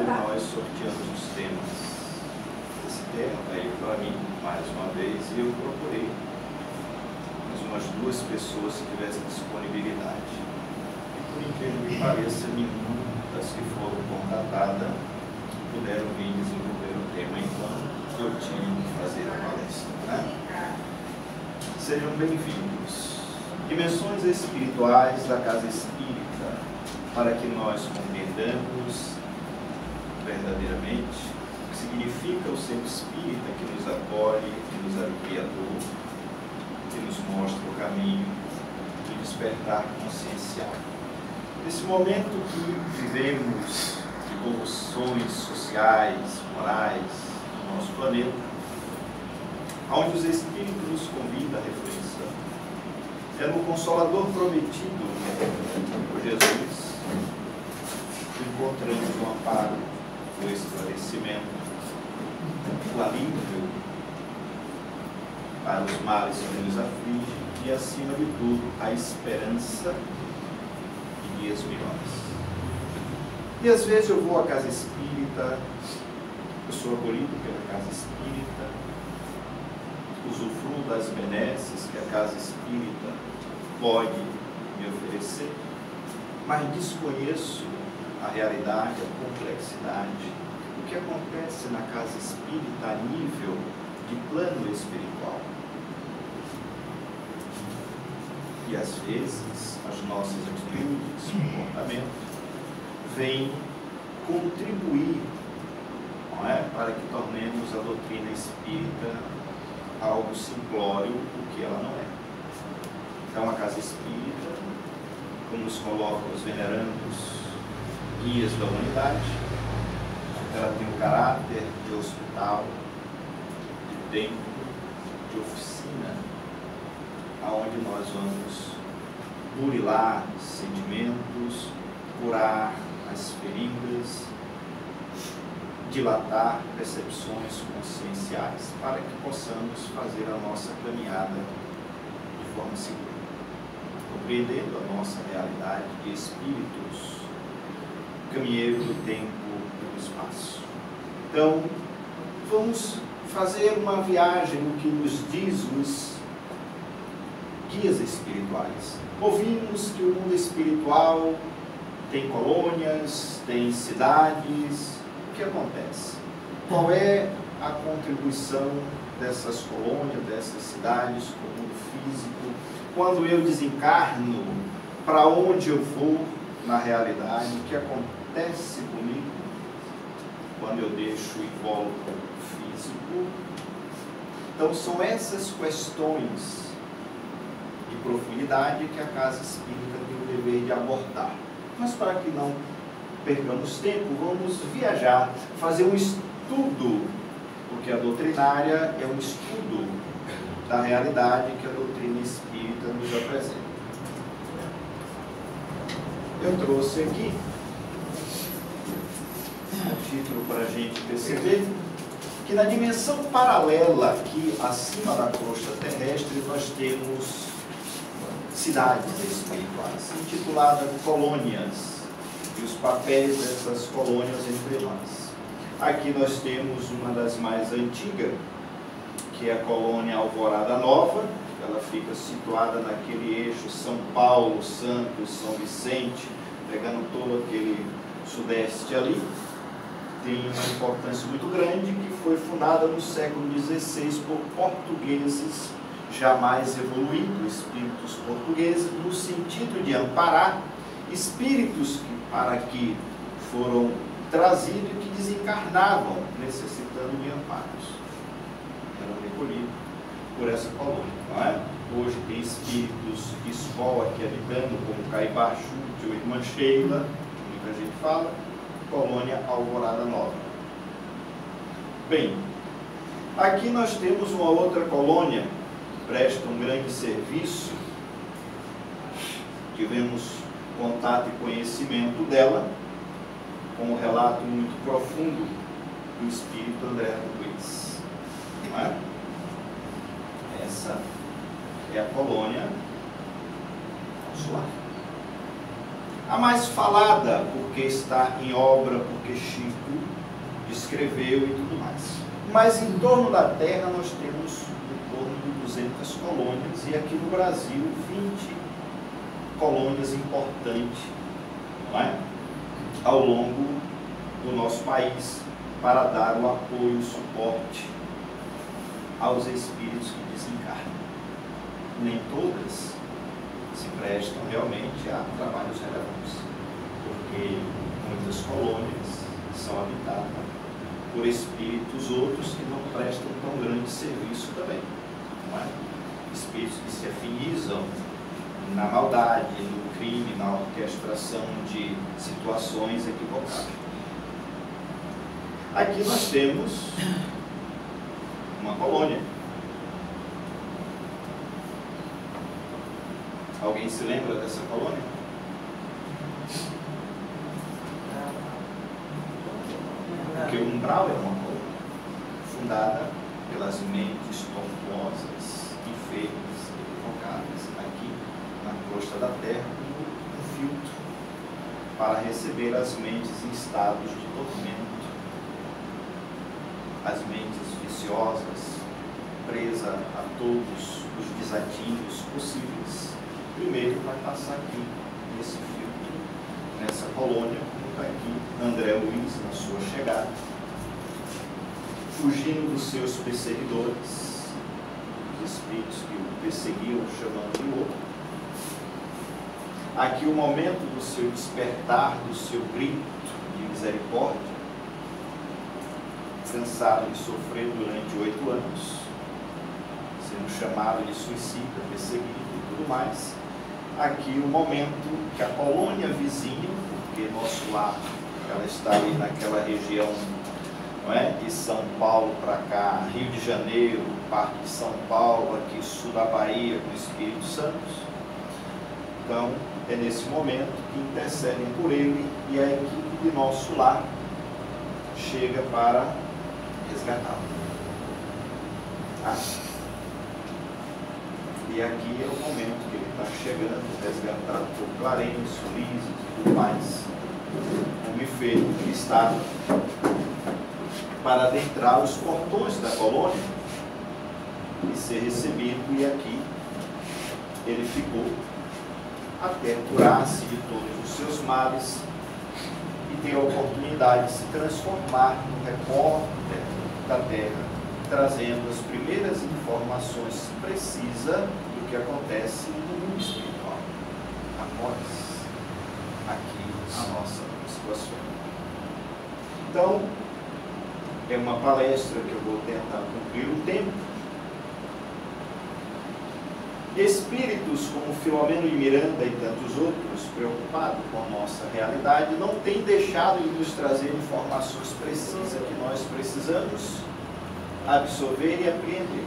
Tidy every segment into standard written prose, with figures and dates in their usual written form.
nós sorteamos os temas. Esse tema veio para mim, mais uma vez, e eu procurei mais umas 2 pessoas que tivessem disponibilidade. E, por incrível que pareça, nenhuma das que foram contratadas puderam vir desenvolver o tema, então eu tinha que fazer a palestra, né? Sejam bem-vindos. Dimensões espirituais da casa espírita, para que nós compreendamos verdadeiramente o que significa o ser espírita que nos acolhe, que nos é o Criador, que nos mostra o caminho de despertar consciencial. Nesse momento que vivemos de convulsões sociais, morais no nosso planeta, onde os Espíritos nos convidam à reflexão, é no Consolador prometido por Jesus que encontramos o amparo, o esclarecimento, o alívio para os males que nos afligem e, acima de tudo, a esperança de dias melhores. E às vezes eu vou à casa espírita, eu sou acolhido pela casa espírita, usufruo das benesses que a casa espírita pode me oferecer, mas desconheço a realidade, a complexidade, o que acontece na casa espírita a nível de plano espiritual. E às vezes as nossas atitudes, comportamento, vêm contribuir, não é, para que tornemos a doutrina espírita algo simplório, o que ela não é. Então a casa espírita, como nos coloca os venerandos guias da humanidade, ela tem o caráter de hospital, de templo, de oficina, aonde nós vamos burilar sentimentos, curar as feridas, dilatar percepções conscienciais, para que possamos fazer a nossa caminhada de forma segura, compreendendo a nossa realidade de espíritos, caminheiros do tempo e do espaço. Então, vamos fazer uma viagem no que nos diz os guias espirituais. Ouvimos que o mundo espiritual tem colônias, tem cidades. O que acontece? Qual é a contribuição dessas colônias, dessas cidades com o mundo físico? Quando eu desencarno, para onde eu vou na realidade? O que acontece comigo quando eu deixo o invólucro físico? Então são essas questões de profundidade que a casa espírita tem o dever de abordar. Mas para que não percamos tempo, vamos viajar, fazer um estudo, porque a doutrinária é um estudo da realidade que a doutrina espírita nos apresenta. Eu trouxe aqui um título para a gente perceber que na dimensão paralela, aqui acima da crosta terrestre, nós temos cidades espirituais, intituladas colônias, e os papéis dessas colônias entre nós. Aqui nós temos uma das mais antigas, que é a colônia Alvorada Nova. Ela fica situada naquele eixo São Paulo, Santos, São Vicente, pegando todo aquele sudeste ali. Tem uma importância muito grande, que foi fundada no século XVI por portugueses jamais evoluídos, espíritos portugueses, no sentido de amparar espíritos que para que foram trazidos e que desencarnavam, necessitando de amparos. Eram recolhidos por essa colônia, não é? Hoje tem espíritos de escola aqui habitando, como Caibá Chute ou Irmã Sheila, muita gente fala, colônia Alvorada Nova. Bem, aqui nós temos uma outra colônia que presta um grande serviço. Tivemos contato e conhecimento dela, com um relato muito profundo do espírito André Luiz. Não é? Essa é a colônia Nosso Lar. A mais falada, porque está em obra, porque Chico escreveu e tudo mais. Mas em torno da Terra nós temos em torno de 200 colônias, e aqui no Brasil 20 colônias importantes, não é? Ao longo do nosso país, para dar o apoio, o suporte aos espíritos que desencarnam. Nem todas se prestam realmente a trabalhos relevantes, porque muitas colônias são habitadas por espíritos outros que não prestam tão grande serviço também, não é? Espíritos que se afinizam na maldade, no crime, na orquestração de situações equivocadas. Aqui nós temos uma colônia. Alguém se lembra dessa colônia? Porque o umbral é uma colônia fundada pelas mentes tortuosas, enfermas, equivocadas, aqui na crosta da Terra, um filtro para receber as mentes em estados de tormento, as mentes viciosas, presas a todos os desatinhos possíveis. Primeiro vai passar aqui, nesse filtro, nessa colônia, como está aqui André Luiz na sua chegada, fugindo dos seus perseguidores, os espíritos que o perseguiam, chamando de louco. Aqui o momento do seu despertar, do seu grito de misericórdia, cansado de sofrer durante 8 anos, sendo chamado de suicida, perseguido e tudo mais. Aqui o momento que a colônia vizinha, porque nosso lar, ela está ali naquela região, não é? De São Paulo para cá, Rio de Janeiro, parte de São Paulo, aqui sul da Bahia, com o Espírito Santo. Então, é nesse momento que intercedem por ele, e a equipe de nosso lar chega para resgatá-lo. E aqui é o momento que ele está chegando, resgatado por Clarence, Ulisses e tudo mais, como feito que está para adentrar os portões da colônia e ser recebido, e aqui ele ficou até curar-se de todos os seus males e ter a oportunidade de se transformar no repórter da Terra, trazendo as primeiras informações precisas do que acontece no mundo espiritual, após aqui a nossa situação. Então, é uma palestra que eu vou tentar cumprir o tempo. Espíritos como Filomeno de Miranda e tantos outros, preocupados com a nossa realidade, não têm deixado de nos trazer informações precisas que nós precisamos absorver e apreender.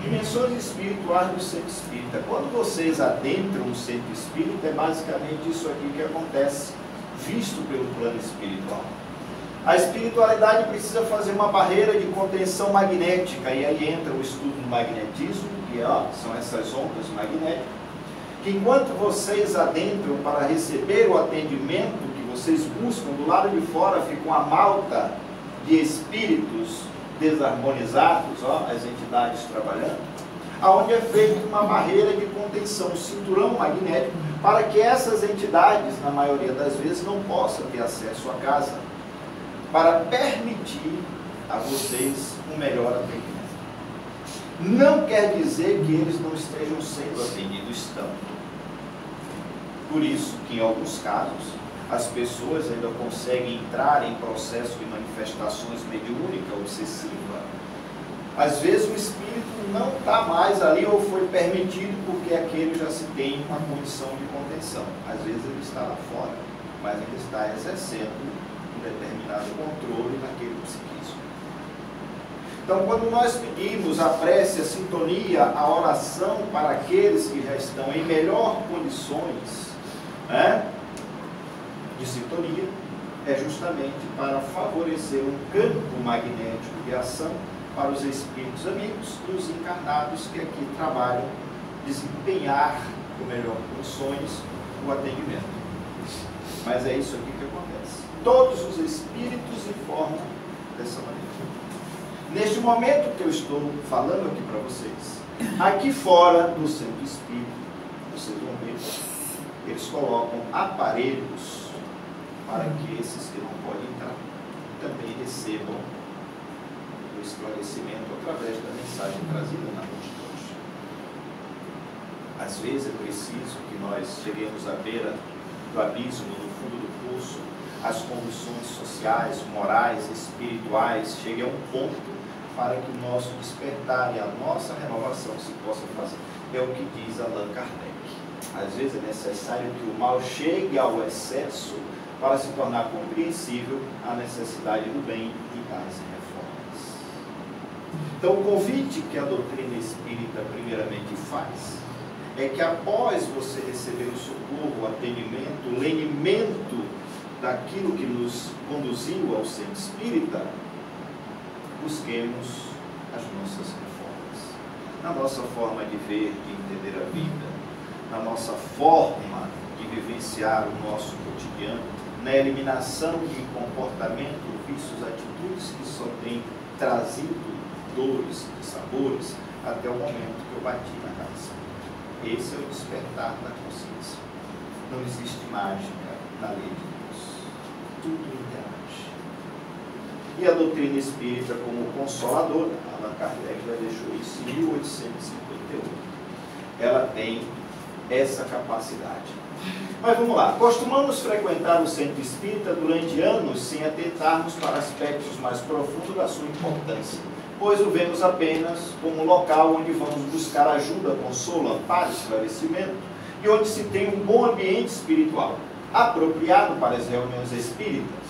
Dimensões espirituais do centro espírita. Quando vocês adentram o centro espírita, é basicamente isso aqui que acontece, visto pelo plano espiritual. A espiritualidade precisa fazer uma barreira de contenção magnética, e aí entra o estudo do magnetismo, que são essas ondas magnéticas, que enquanto vocês adentram para receber o atendimento que vocês buscam, do lado de fora fica uma malta de espíritos desarmonizados, as entidades trabalhando, aonde é feita uma barreira de contenção, um cinturão magnético, para que essas entidades, na maioria das vezes, não possam ter acesso à casa, para permitir a vocês um melhor atendimento. Não quer dizer que eles não estejam sendo atendidos, estão. Por isso que, em alguns casos, as pessoas ainda conseguem entrar em processo de manifestações mediúnica obsessiva. Às vezes o espírito não está mais ali, ou foi permitido porque aquele já se tem uma condição de contenção. Às vezes ele está lá fora, mas ele está exercendo um determinado controle naquele psiquismo. Então, quando nós pedimos a prece, a sintonia, a oração para aqueles que já estão em melhor condições, de sintonia, é justamente para favorecer um campo magnético de ação para os espíritos amigos e os encarnados que aqui trabalham, desempenhar com melhor condições o atendimento. Mas é isso aqui que acontece. Todos os espíritos informam dessa maneira. Neste momento que eu estou falando aqui para vocês, aqui fora do centro espírita, vocês vão ver, eles colocam aparelhos para que esses que não podem entrar também recebam o esclarecimento através da mensagem trazida na noite de hoje. Às vezes é preciso que nós cheguemos à beira do abismo, no fundo do poço, as condições sociais, morais, espirituais cheguem a um ponto para que o nosso despertar e a nossa renovação se possa fazer. É o que diz Allan Kardec. Às vezes é necessário que o mal chegue ao excesso para se tornar compreensível a necessidade do bem e das reformas. Então, o convite que a doutrina espírita primeiramente faz é que após você receber o socorro, o atendimento, o lenimento daquilo que nos conduziu ao centro espírita, busquemos as nossas reformas. Na nossa forma de ver, de entender a vida, na nossa forma de vivenciar o nosso cotidiano, na eliminação de comportamento, vícios, atitudes que só têm trazido dores e sabores até o momento que eu bati na cabeça. Esse é o despertar da consciência. Não existe mágica na lei de Deus. Tudo interage. E a doutrina espírita, como consoladora, Allan Kardec já deixou isso em 1858. Ela tem essa capacidade. Mas vamos lá. Costumamos frequentar o centro espírita durante anos sem atentarmos para aspectos mais profundos da sua importância, pois o vemos apenas como um local onde vamos buscar ajuda, consolo, amparo, esclarecimento, e onde se tem um bom ambiente espiritual, apropriado para as reuniões espíritas.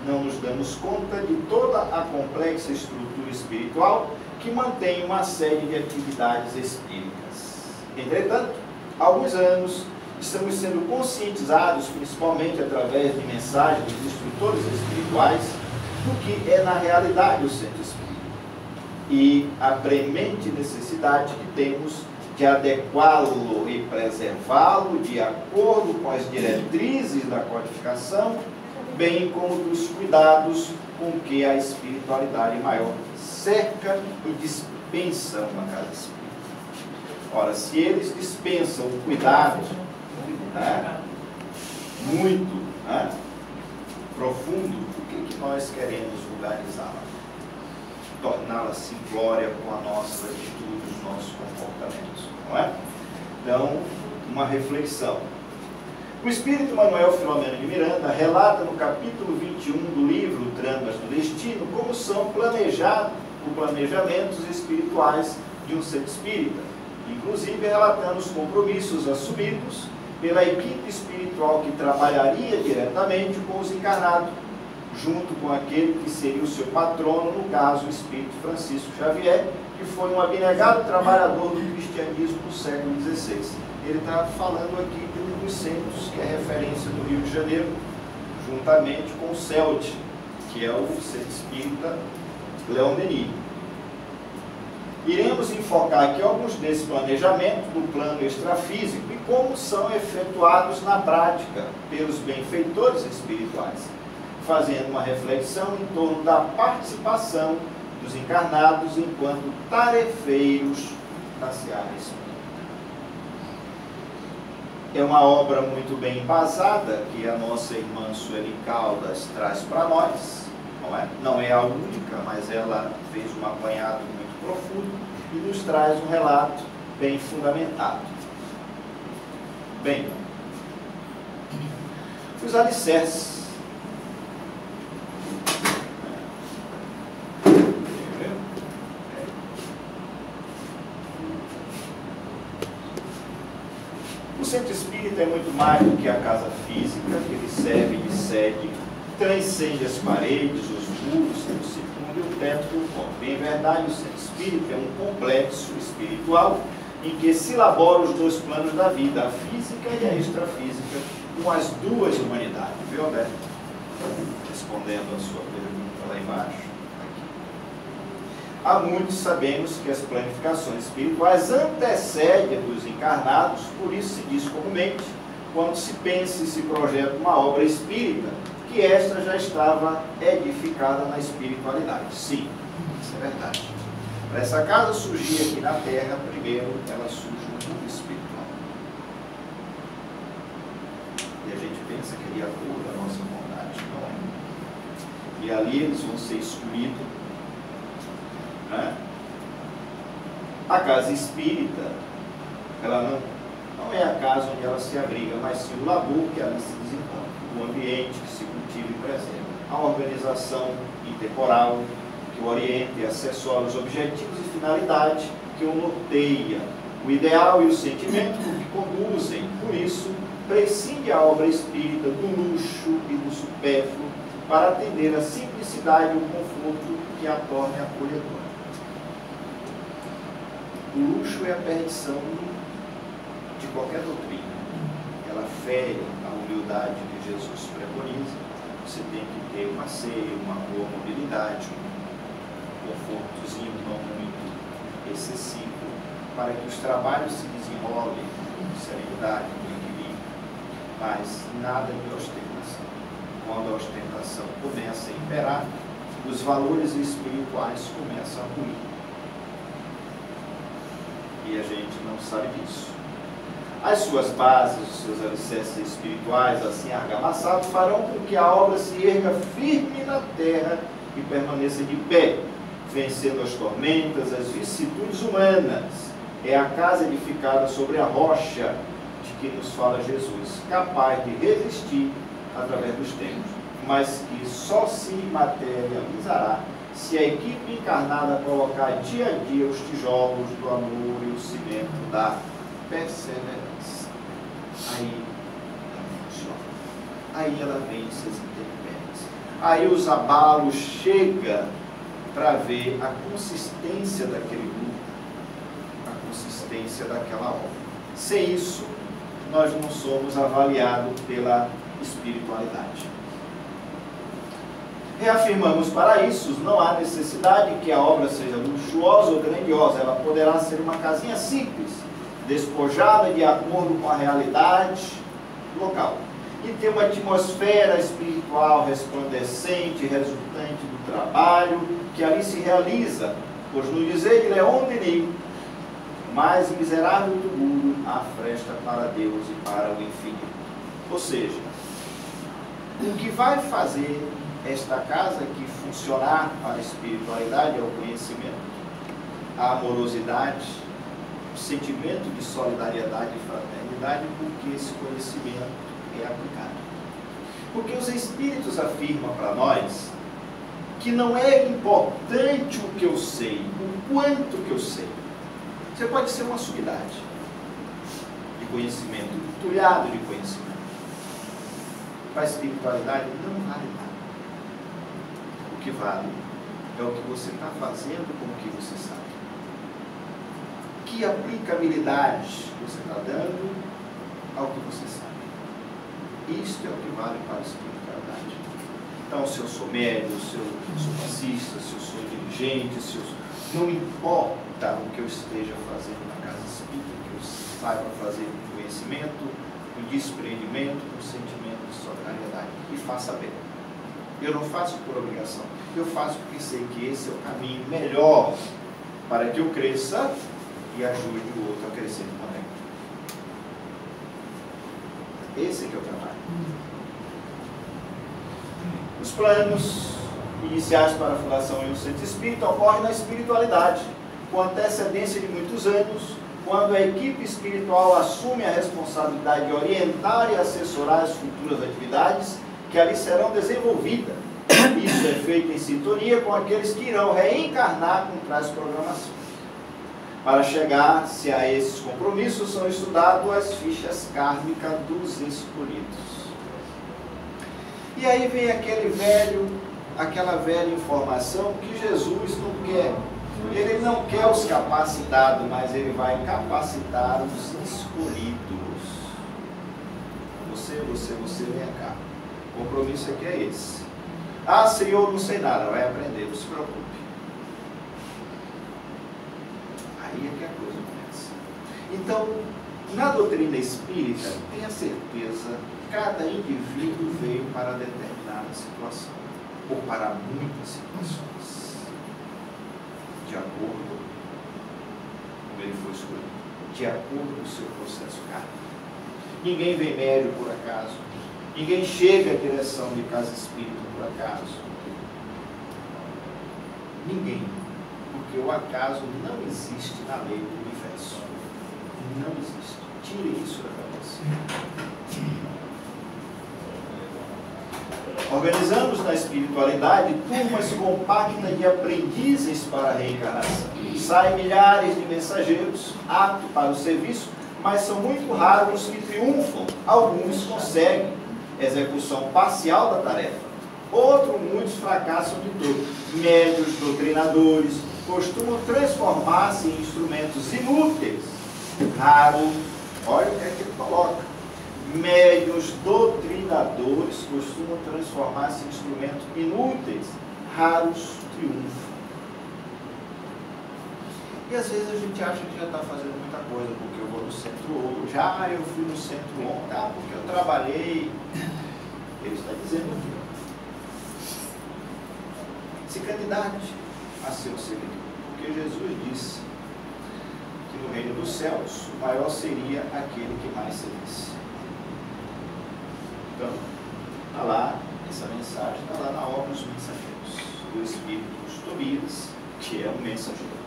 Não nos damos conta de toda a complexa estrutura espiritual que mantém uma série de atividades espíritas. Entretanto, há alguns anos, estamos sendo conscientizados, principalmente através de mensagens dos instrutores espirituais, do que é na realidade o centro espírita e a premente necessidade que temos de adequá-lo e preservá-lo de acordo com as diretrizes da codificação, bem como dos cuidados com que a espiritualidade maior cerca e dispensa uma casa espírita. Ora, se eles dispensam o cuidado muito profundo, por que nós queremos vulgarizá-la? Torná-la simplória com a nossa atitude, os nossos comportamentos, não é? Então, uma reflexão. O Espírito Manuel Filomeno de Miranda relata no capítulo 21 do livro Tramas do Destino como são planejamentos espirituais de um centro espírita, inclusive relatando os compromissos assumidos pela equipe espiritual que trabalharia diretamente com os encarnados, junto com aquele que seria o seu patrono, no caso o Espírito Francisco Xavier, que foi um abnegado trabalhador do cristianismo do século XVI. Ele está falando aqui de um dos centros que é referência do Rio de Janeiro, juntamente com o CELT, que é o Centro Espírita Leão Denis. Iremos enfocar aqui alguns desses planejamentos do plano extrafísico e como são efetuados na prática pelos benfeitores espirituais, fazendo uma reflexão em torno da participação dos encarnados enquanto tarefeiros na seara espírita. É uma obra muito bem embasada que a nossa irmã Sueli Caldas traz para nós, não é? Não é a única, mas ela fez um apanhado muito profundo e nos traz um relato bem fundamentado. Bem, os alicerces. O centro espírita é muito mais do que a casa física, que ele serve de sede, transcende as paredes, os muros, o circunda e o teto do corpo. Em verdade, o centro espírita é um complexo espiritual em que se elaboram os dois planos da vida, a física e a extrafísica, com as duas humanidades. Viu, Alberto? Respondendo a sua pergunta lá embaixo. Há muitos sabemos que as planificações espirituais antecedem a dos encarnados, por isso se diz comumente, quando se pensa e se projeta uma obra espírita, que esta já estava edificada na espiritualidade. Sim, isso é verdade. Para essa casa surgir aqui na Terra, primeiro ela surge no mundo espiritual. E a gente pensa que ele é a cor da nossa vontade, não é? E ali eles vão ser excluídos, né? A casa espírita, ela não é a casa onde ela se abriga, mas sim o labor que ali se desenvolve, o ambiente que se cultiva e preserva, a organização intemporal que orienta e assessora os objetivos e finalidade, que o norteia, o ideal e o sentimento que conduzem. Por isso, prescinde a obra espírita do luxo e do supérfluo para atender a simplicidade e o conforto que a torne acolhedora. O luxo é a perdição de qualquer doutrina. Ela fere a humildade que Jesus preconiza. Você tem que ter uma ceia, uma boa mobilidade, um confortozinho não muito excessivo, para que os trabalhos se desenrolem com serenidade, com equilíbrio, mas nada de ostentação. Quando a ostentação começa a imperar, os valores espirituais começam a ruir. E a gente não sabe disso. As suas bases, os seus alicerces espirituais, assim argamassados, farão com que a obra se erga firme na terra e permaneça de pé, vencendo as tormentas, as vicissitudes humanas. É a casa edificada sobre a rocha de que nos fala Jesus, capaz de resistir através dos tempos, mas que só se materializará se a equipe encarnada colocar dia a dia os tijolos do amor e o cimento da perseverança. Aí ela funciona. Aí ela vence as intempéries. Aí os abalos chegam para ver a consistência daquele grupo, a consistência daquela obra. Sem isso, nós não somos avaliados pela espiritualidade. Reafirmamos para isso, não há necessidade que a obra seja luxuosa ou grandiosa, ela poderá ser uma casinha simples, despojada de acordo com a realidade local, e ter uma atmosfera espiritual resplandecente, resultante do trabalho que ali se realiza, pois no dizer de Leon Denis, o mais miserável do mundo há fresta para Deus e para o infinito. Ou seja, o que vai fazer esta casa aqui funcionar para a espiritualidade é o conhecimento, a amorosidade, o sentimento de solidariedade e fraternidade, porque esse conhecimento é aplicado. Porque os Espíritos afirmam para nós que não é importante o que eu sei, o quanto que eu sei. Você pode ser uma sumidade de conhecimento, entulhado de conhecimento. Para a espiritualidade não vale nada. O que vale é o que você está fazendo com o que você sabe. Que aplicabilidade você está dando ao que você sabe. Isto é o que vale para a espiritualidade. Então, se eu sou médium, se eu sou passista, se eu sou dirigente, não importa o que eu esteja fazendo na casa espírita, que eu saiba fazer com conhecimento, com despreendimento, com sentimento de solidariedade. E faça bem. Eu não faço por obrigação, eu faço porque sei que esse é o caminho melhor para que eu cresça e ajude o outro a crescer também. Esse é que é o trabalho. Os planos iniciais para a fundação em um centro espírita ocorrem na espiritualidade, com antecedência de muitos anos, quando a equipe espiritual assume a responsabilidade de orientar e assessorar as futuras atividades que ali serão desenvolvidas. Isso é feito em sintonia com aqueles que irão reencarnar com tais programações. Para chegar-se a esses compromissos, são estudadas as fichas kármicas dos escolhidos. E aí vem aquela velha informação que Jesus não quer. Ele não quer os capacitados, mas ele vai capacitar os escolhidos. Você, vem cá. O compromisso aqui é esse. Ah, Senhor, não sei nada, vai aprender, não se preocupe. Aí é que a coisa começa. Então, Na doutrina espírita, tenha certeza, cada indivíduo veio para determinada situação, ou para muitas situações, de acordo com ele foi escolhido, de acordo com o seu processo kármico. Ninguém vem médio por acaso, ninguém chega à direção de casa espírita por acaso. Ninguém, porque o acaso não existe na lei do universo. Não existe. Tire isso da cabeça. Organizamos na espiritualidade turmas compactas de aprendizes para a reencarnação. Saem milhares de mensageiros aptos para o serviço, mas são muito raros os que triunfam. Alguns conseguem execução parcial da tarefa. Muitos fracassam de todo. Médios, doutrinadores, costumam transformar-se em instrumentos inúteis. Raro, olha o que é que ele coloca. Médios, doutrinadores, costumam transformar-se em instrumentos inúteis. Raros triunfam. E às vezes a gente acha que já está fazendo muita coisa, porque eu vou no centro hoje, eu fui no centro ontem, porque eu trabalhei. Ele está dizendo aqui, se candidate a ser um seguidor, porque Jesus disse que no reino dos céus o maior seria aquele que mais servisse. Então, está lá, essa mensagem está lá na obra dos mensageiros, do Espírito Tobias, que é um mensageiro.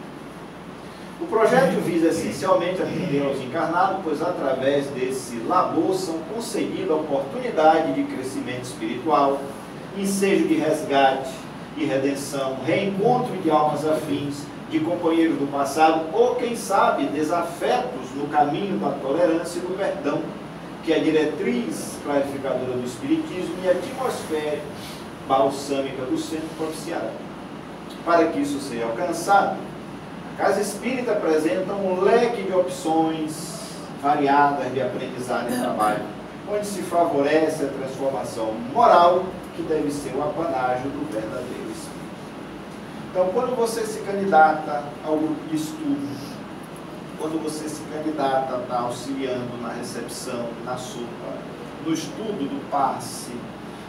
O projeto visa essencialmente atender aos encarnados, pois através desse labor são concedidas a oportunidade de crescimento espiritual, ensejo de resgate e redenção, reencontro de almas afins, de companheiros do passado, ou quem sabe, desafetos no caminho da tolerância e do perdão, que é a diretriz clarificadora do Espiritismo e a atmosfera balsâmica do centro propiciará. Para que isso seja alcançado, a Casa Espírita apresenta um leque de opções variadas de aprendizado e trabalho, onde se favorece a transformação moral, que deve ser o apanágio do verdadeiro Espírito. Então, quando você se candidata ao grupo de estudo, quando você se candidata a estar auxiliando na recepção, na sopa, no estudo do passe,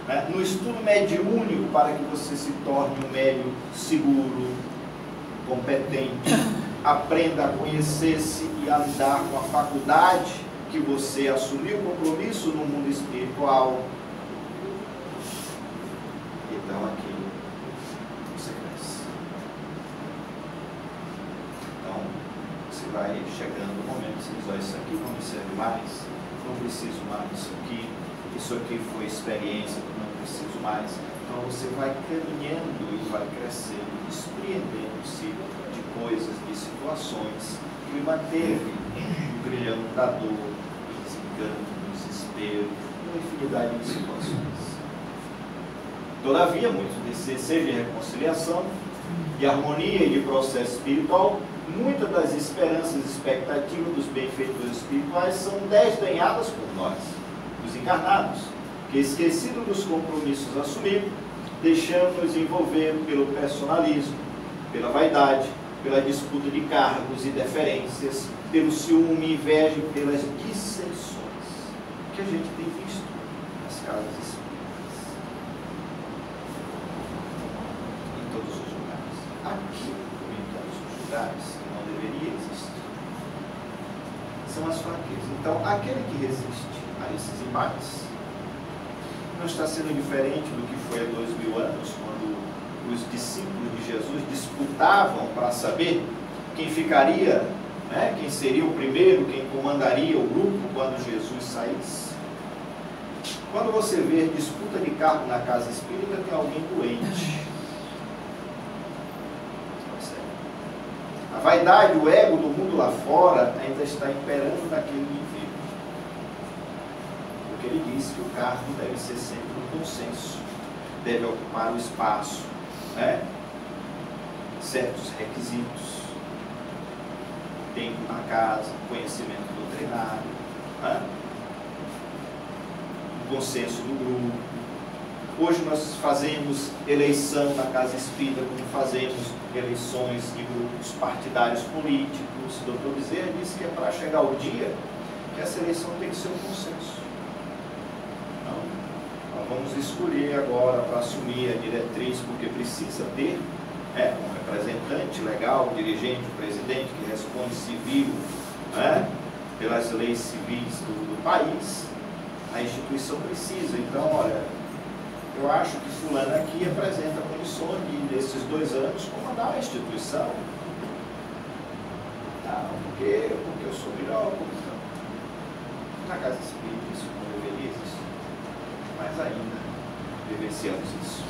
né, no estudo mediúnico para que você se torne um médium seguro, competente, aprenda a conhecer-se e a lidar com a faculdade que você assumiu o compromisso no mundo espiritual. Então aqui você cresce. Então você vai chegando no momento que você diz, isso aqui não me serve mais, não preciso mais disso aqui, isso aqui foi experiência, não preciso mais. Então você vai caminhando e vai crescendo, desprendendo-se de coisas, de situações que lhe manteve no grilhão da dor, do desencanto, do desespero, uma infinidade de situações. Todavia, muitos desses desejos de reconciliação, de harmonia e de processo espiritual, muitas das esperanças e expectativas dos benfeitores espirituais são desdenhadas por nós, os encarnados, que, esquecidos dos compromissos assumidos, deixamos-nos envolver pelo personalismo, pela vaidade, pela disputa de cargos e deferências, pelo ciúme, inveja e pelas dissensões que a gente tem visto nas casas espíritas, em todos os lugares. Aqui, em todos os lugares, que não deveria existir, são as fraquezas. Então, aquele que resiste a esses embates não está sendo diferente do que foi há 2000 anos, quando os discípulos de Jesus disputavam para saber quem ficaria, né, quem seria o primeiro, quem comandaria o grupo quando Jesus saísse. Quando você vê disputa de cargo na casa espírita, tem alguém doente. A vaidade, o ego do mundo lá fora ainda está imperando naquele indivíduo. Porque ele disse que o cargo deve ser sempre um consenso, deve ocupar o espaço, né? Certos requisitos, tempo na casa, conhecimento doutrinário, né? O consenso do grupo. Hoje nós fazemos eleição na casa espírita, como fazemos eleições de grupos partidários políticos. O Dr. Bezerra disse que é para chegar o dia que essa eleição tem que ser um consenso. Não, nós vamos escolher agora para assumir a diretriz, porque precisa ter um representante legal, um dirigente, um presidente que responde civil, pelas leis civis do país. A instituição precisa. Então, olha, eu acho que fulano aqui apresenta condições de, nesses 2 anos, comandar a instituição. Não, porque eu sou melhor. Na casa espírita isso não deveria existir. Mas ainda vivenciamos isso.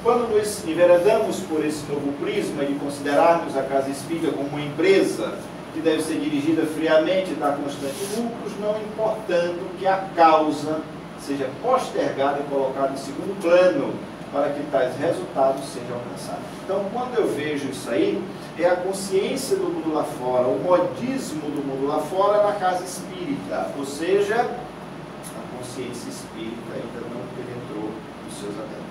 Quando nos enveredamos por esse novo prisma de considerarmos a casa espírita como uma empresa que deve ser dirigida friamente e dar constantes lucros, não importando que a causa seja postergada e colocada em segundo plano para que tais resultados sejam alcançados. Então, quando eu vejo isso aí, é a consciência do mundo lá fora, o modismo do mundo lá fora na casa espírita, ou seja, a consciência espírita ainda não penetrou os seus adeptos.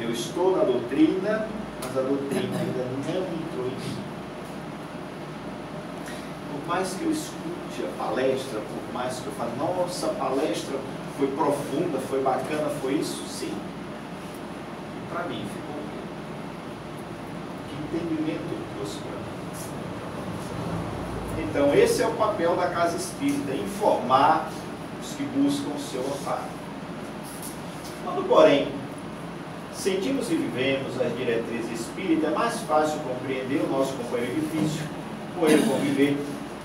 Eu estou na doutrina, mas a doutrina ainda não entrou em mim. Por mais que eu escute a palestra, por mais que eu fale, nossa, a palestra foi profunda, foi bacana, foi isso? Sim. E para mim ficou o quê? Que entendimento trouxe para mim? Então, esse é o papel da casa espírita, informar os que buscam o seu amparo. Quando, porém, sentimos e vivemos as diretrizes espíritas, é mais fácil compreender o nosso companheiro difícil, com ele conviver,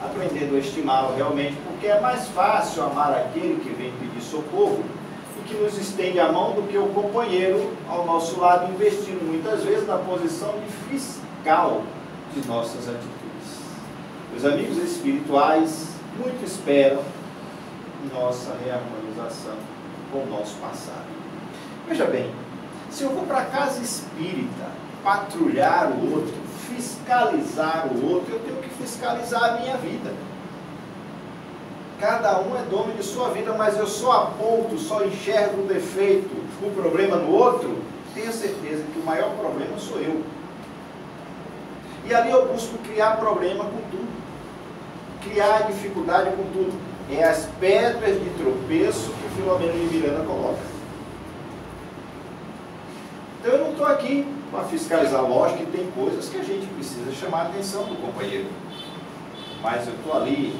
aprendendo a estimá-lo realmente, porque é mais fácil amar aquele que vem pedir socorro e que nos estende a mão do que o companheiro ao nosso lado, investindo muitas vezes na posição de fiscal de nossas atitudes. Os amigos espirituais muito esperam nossa reharmonização com o nosso passado. Veja bem, se eu vou para a casa espírita patrulhar o outro, fiscalizar o outro, eu tenho que fiscalizar a minha vida. Cada um é dono de sua vida, mas eu só aponto, só enxergo o defeito, o problema no outro, tenha certeza que o maior problema sou eu. E ali eu busco criar problema com tudo, criar dificuldade com tudo. É as pedras de tropeço que Filomena de Miranda coloca. Então eu não estou aqui para fiscalizar, lógico que tem coisas que a gente precisa chamar a atenção do companheiro. Mas eu estou ali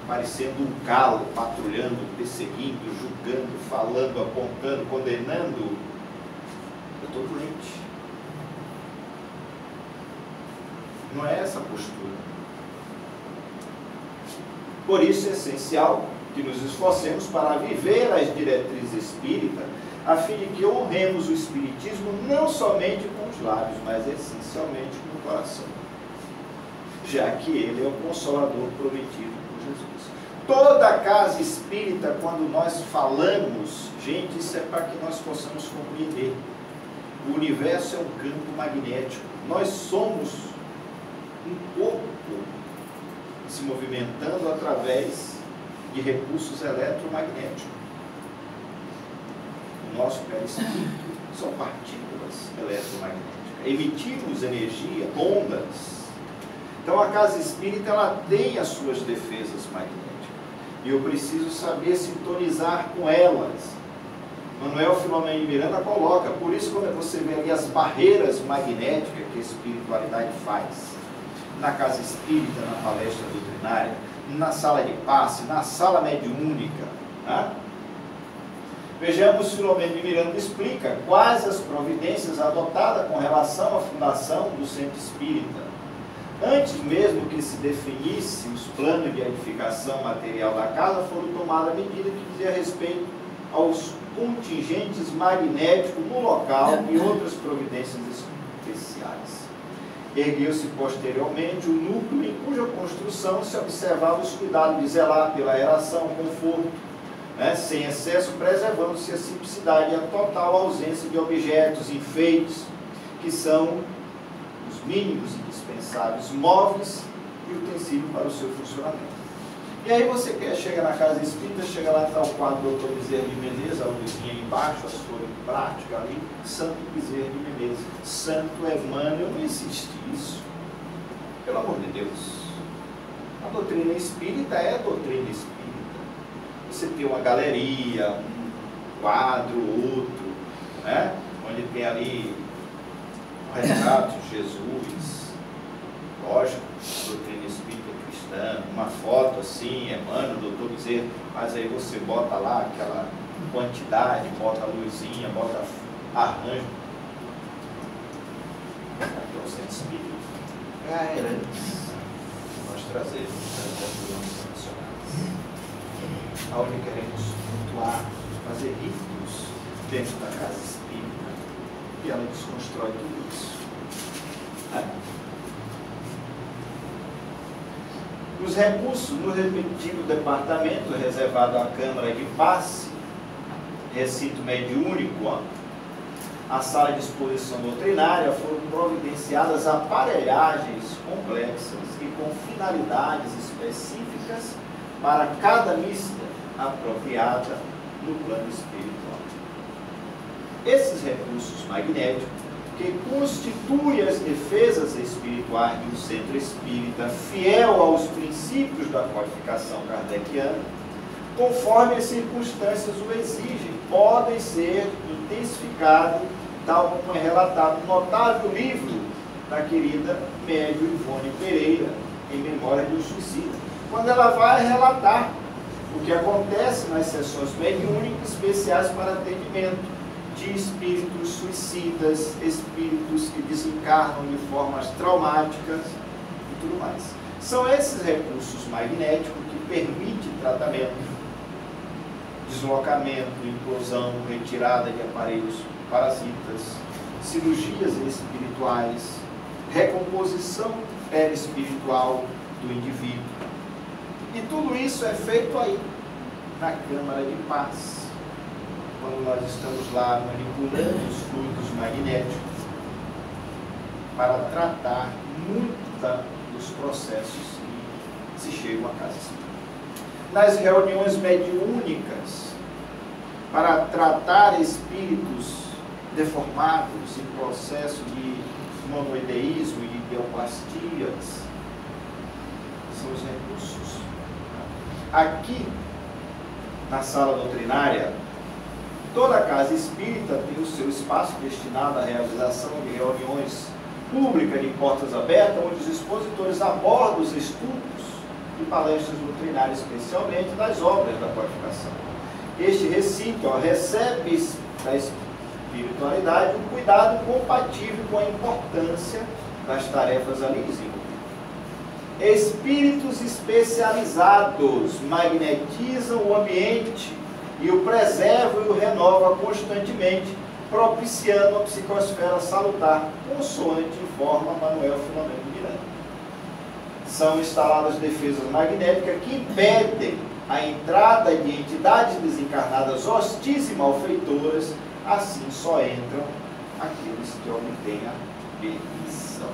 parecendo um calo, patrulhando, perseguindo, julgando, falando, apontando, condenando. Eu estou doente. Não é essa a postura. Por isso é essencial que nos esforcemos para viver as diretrizes espíritas, a fim de que honremos o Espiritismo não somente com os lábios, mas essencialmente com o coração, já que ele é o Consolador prometido por Jesus. Toda a casa espírita, quando nós falamos, gente, isso é para que nós possamos compreender. O universo é um campo magnético. Nós somos um corpo se movimentando através de recursos eletromagnéticos. O nosso perispírito são partículas eletromagnéticas. Emitimos energia, ondas. Então a casa espírita, ela tem as suas defesas magnéticas. E eu preciso saber sintonizar com elas. Manuel Filomena de Miranda coloca, por isso quando você vê ali as barreiras magnéticas que a espiritualidade faz, na casa espírita, na palestra doutrinária, na sala de passe, na sala mediúnica, né? Vejamos, Filomena de Miranda explica quais as providências adotadas com relação à fundação do centro espírita. Antes mesmo que se definisse os planos de edificação material da casa, foram tomadas medidas que dizia respeito aos contingentes magnéticos no local e outras providências especiais. Ergueu-se posteriormente o núcleo em cuja construção se observava os cuidados de zelar pela aeração, conforto, né, sem excesso, preservando-se a simplicidade e a total ausência de objetos, enfeites, que são os mínimos indispensáveis, móveis e utensílios para o seu funcionamento. E aí você chega na casa espírita, chega lá, está o quadro do Dr. Bezerra de Menezes, a luzinha embaixo, as flores práticas ali, Santo Bezerra de Menezes, Santo Emmanuel, não existe isso. Pelo amor de Deus. A doutrina espírita é a doutrina espírita. Você tem uma galeria, um quadro, outro, né? Onde tem ali um retrato de Jesus, lógico, doutrina espírita cristã, uma foto assim, Emmanuel, doutor Bezerra, mas aí você bota lá aquela quantidade, bota a luzinha, bota arranjo. Aqui é o centro espírita. É a herança que nós trazemos das nossos nacionais. Aonde queremos flutuar, fazer ritos dentro da casa espírita. E ela desconstrói tudo isso. Os recursos no respectivo departamento reservado à Câmara de Passe, recinto mediúnico, a sala de exposição doutrinária, foram providenciadas aparelhagens complexas e com finalidades específicas para cada missa apropriada no plano espiritual. Esses recursos magnéticos, que constituem as defesas espirituais de um centro espírita fiel aos princípios da codificação kardeciana, conforme as circunstâncias o exigem, podem ser intensificados, tal como é relatado no notável livro da querida médium Ivone Pereira, Em Memória do Suicida, quando ela vai relatar o que acontece nas sessões mediúnicas especiais para atendimento de espíritos suicidas, espíritos que desencarnam de formas traumáticas e tudo mais. São esses recursos magnéticos que permitem tratamento, deslocamento, inclusão, retirada de aparelhos parasitas, cirurgias espirituais, recomposição perispiritual do indivíduo. E tudo isso é feito aí, na Câmara de Paz, quando nós estamos lá manipulando os fluidos magnéticos para tratar muitos dos processos que se chegam à casa espírita. Nas reuniões mediúnicas, para tratar espíritos deformados em processo de monoideísmo e de ideoplastias, são os recursos. Aqui, na sala doutrinária, toda a casa espírita tem o seu espaço destinado à realização de reuniões públicas de portas abertas, onde os expositores abordam os estudos e palestras doutrinárias, especialmente das obras da codificação. Este recinto recebe da espiritualidade um cuidado compatível com a importância das tarefas ali desenvolvidas. Espíritos especializados magnetizam o ambiente e o preservam e o renovam constantemente, propiciando a psicosfera salutar, consoante informa Manuel Filomeno Miranda. São instaladas defesas magnéticas que impedem a entrada de entidades desencarnadas hostis e malfeitoras, assim só entram aqueles que obtêm a permissão.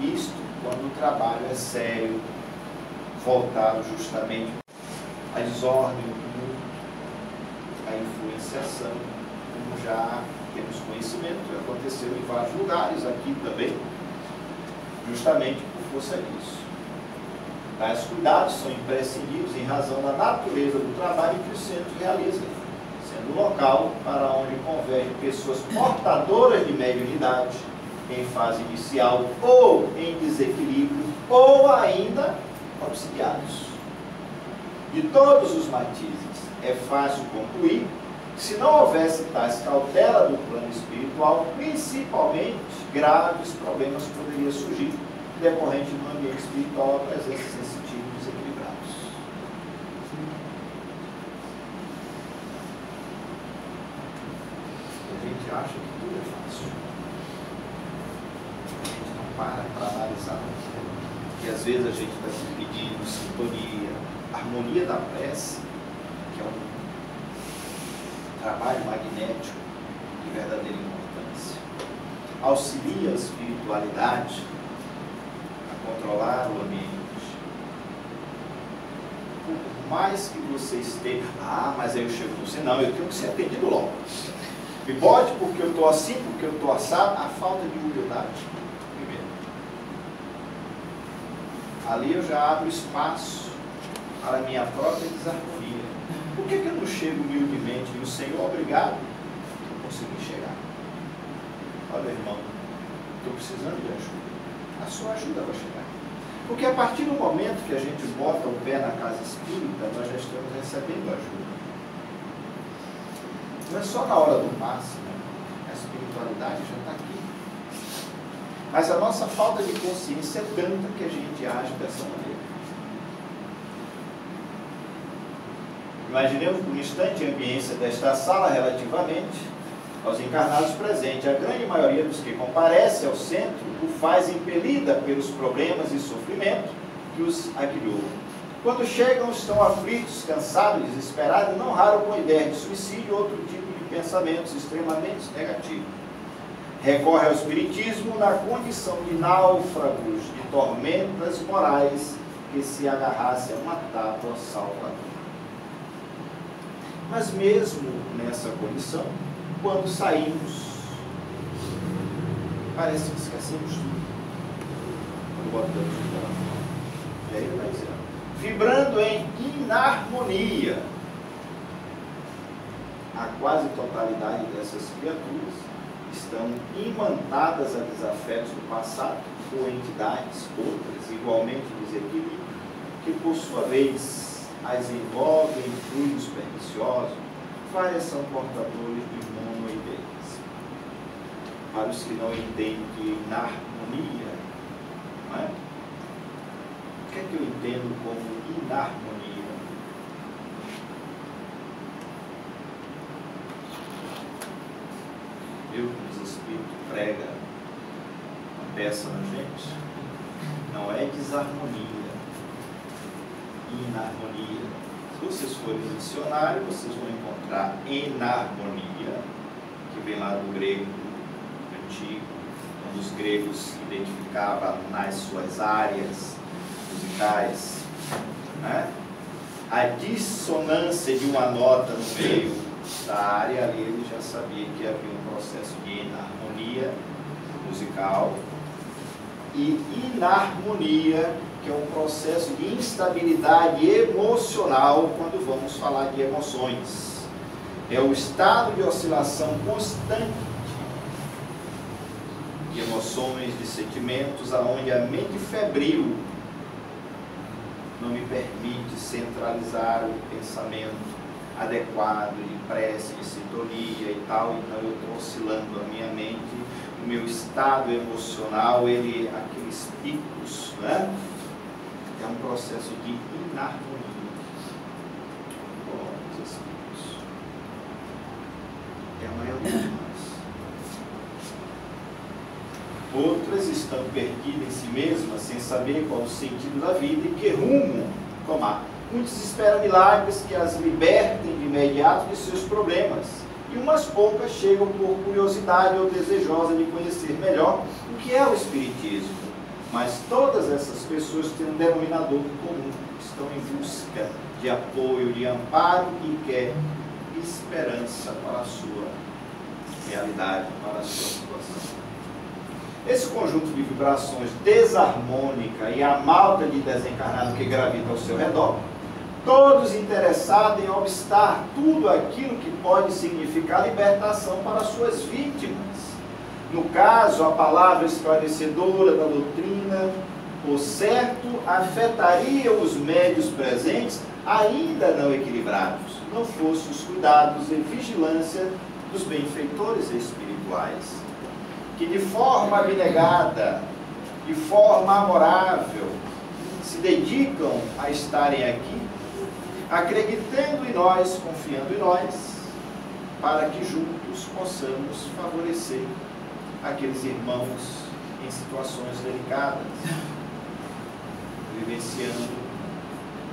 Isto quando o trabalho é sério, voltado justamente à desordem do mundo, à influenciação, como já temos conhecimento, aconteceu em vários lugares, aqui também, justamente por força disso. Tais cuidados são imprescindíveis em razão da natureza do trabalho que o centro realiza, sendo local para onde convergem pessoas portadoras de mediunidade, em fase inicial ou em desequilíbrio, ou ainda obsidiados. De todos os matizes, é fácil concluir que se não houvesse tais cautela do plano espiritual, principalmente graves problemas poderiam surgir, decorrente no ambiente espiritual a presença sensitiva e desequilibrados. A gente acha que tudo é fácil. A gente não para analisar. Porque às vezes a gente está se pedindo sintonia, harmonia da prece, que é um trabalho magnético de verdadeira importância. Auxilia a espiritualidade a controlar o ambiente. Por mais que você esteja, mas aí eu chego com você, não, eu tenho que ser atendido logo. Me bote porque eu estou assim, porque eu estou assado, a falta de humildade, primeiro. Ali eu já abro espaço para a minha própria desarmonia. Por que eu não chego humildemente e o Senhor, obrigado, eu consegui chegar? Olha, irmão, estou precisando de ajuda. A sua ajuda vai chegar. Porque a partir do momento que a gente bota o pé na casa espírita, nós já estamos recebendo ajuda. Não é só na hora do passe, né? A espiritualidade já está aqui. Mas a nossa falta de consciência é tanta que a gente age dessa maneira. Imaginemos por um instante a ambiência desta sala relativamente aos encarnados presentes. A grande maioria dos que comparece ao centro o faz impelida pelos problemas e sofrimento que os aguilhou. Quando chegam, estão aflitos, cansados, desesperados, não raro com ideia de suicídio ou outro tipo de pensamentos extremamente negativos. Recorre ao espiritismo na condição de náufragos, de tormentas morais, que se agarrasse a uma tábua salvadora. Mas mesmo nessa condição, quando saímos, parece que esquecemos tudo. Quando botamos o telefone. E aí ele vai dizer, vibrando em inarmonia. A quase totalidade dessas criaturas estão imantadas a desafetos do passado ou entidades outras, igualmente desequilíbrio, que por sua vez as envolvem em fluidos perniciosos, várias são portadores de monoideia. Para os que não entendem que na harmonia, não é? O que é que eu entendo como inarmonia? Viu que o Espírito prega uma peça na gente? Não é desarmonia, inarmonia. Se vocês forem no dicionário, vocês vão encontrar enarmonia, que vem lá do grego antigo, quando os gregos se identificavam nas suas áreas musicais, né? A dissonância de uma nota no meio da área, ali ele já sabia que havia um processo de enarmonia musical e inarmonia, que é um processo de instabilidade emocional quando vamos falar de emoções. É o estado de oscilação constante de emoções, de sentimentos, aonde a mente febril não me permite centralizar o pensamento adequado, de prece, de sintonia e tal, então eu estou oscilando a minha mente, o meu estado emocional, ele, aqueles picos, né? É um processo de inarmonia com os espíritos. É a maioria de nós. Outras estão perdidas em si mesmas, sem saber qual o sentido da vida e que rumo tomar. Muitos esperam milagres que as libertem de imediato de seus problemas. E umas poucas chegam por curiosidade ou desejosa de conhecer melhor o que é o Espiritismo. Mas todas essas pessoas têm um denominador comum, estão em busca de apoio, de amparo e quer esperança para a sua realidade, para a sua situação. Esse conjunto de vibrações desarmônica e a malta de desencarnado que gravita ao seu redor, todos interessados em obstar tudo aquilo que pode significar libertação para suas vítimas. No caso, a palavra esclarecedora da doutrina, por certo, afetaria os médios presentes ainda não equilibrados, não fossem os cuidados e vigilância dos benfeitores espirituais, que de forma abnegada, de forma amorável, se dedicam a estarem aqui, acreditando em nós, confiando em nós, para que juntos possamos favorecer aqueles irmãos em situações delicadas, vivenciando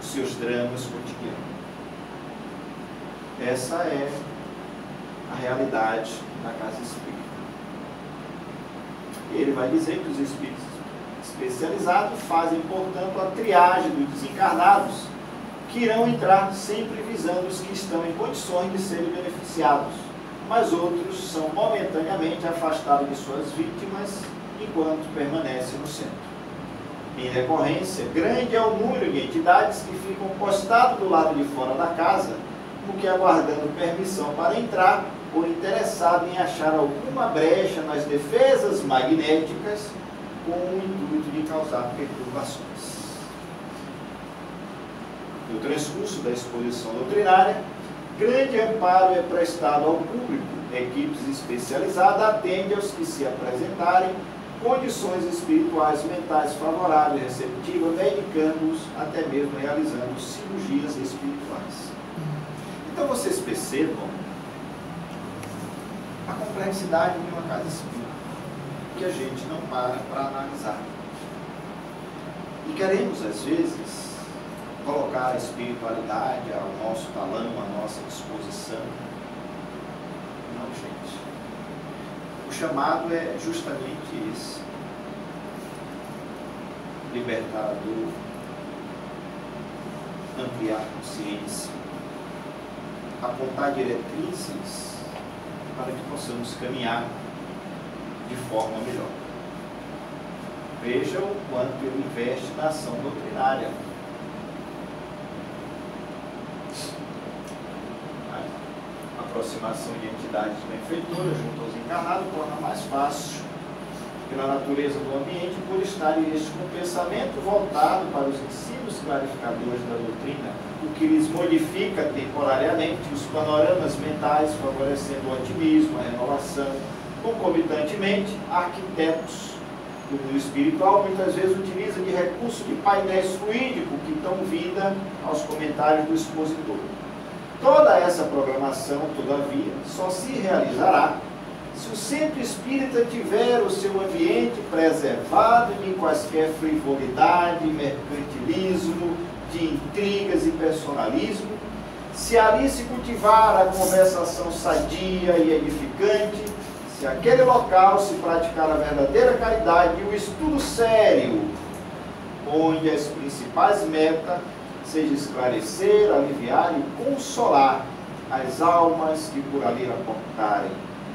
os seus dramas cotidianos. Essa é a realidade da casa espírita. Ele vai dizer que os espíritos especializados fazem, portanto, a triagem dos desencarnados, que irão entrar sempre visando os que estão em condições de serem beneficiados, mas outros são momentaneamente afastados de suas vítimas enquanto permanecem no centro. Em decorrência, grande é o número de entidades que ficam postadas do lado de fora da casa, como que aguardando permissão para entrar ou interessado em achar alguma brecha nas defesas magnéticas com o intuito de causar perturbações. No transcurso da exposição doutrinária, grande amparo é prestado ao público. Equipes especializadas atendem aos que se apresentarem condições espirituais mentais favoráveis e receptivas, medicando-os, até mesmo realizando cirurgias espirituais. Então vocês percebam a complexidade de uma casa espírita, que a gente não para analisar. E queremos, às vezes, colocar a espiritualidade ao nosso talão, à nossa disposição. Não, gente. O chamado é justamente esse: libertar a dor, ampliar a consciência, apontar diretrizes para que possamos caminhar de forma melhor. Vejam o quanto ele investe na ação doutrinária. A aproximação de entidades benfeitoras junto aos encarnados torna mais fácil, pela natureza do ambiente, por estar este com o pensamento voltado para os ensinos clarificadores da doutrina, o que lhes modifica temporariamente os panoramas mentais, favorecendo o otimismo, a renovação. Concomitantemente, arquitetos do mundo espiritual muitas vezes utilizam de recurso de painéis fluídicos que dão vida aos comentários do expositor. Toda essa programação, todavia, só se realizará se o centro espírita tiver o seu ambiente preservado de quaisquer frivolidade, mercantilismo, de intrigas e personalismo, se ali se cultivar a conversação sadia e edificante, se aquele local se praticar a verdadeira caridade e o estudo sério, onde as principais metas seja esclarecer, aliviar e consolar as almas que por ali aportarem,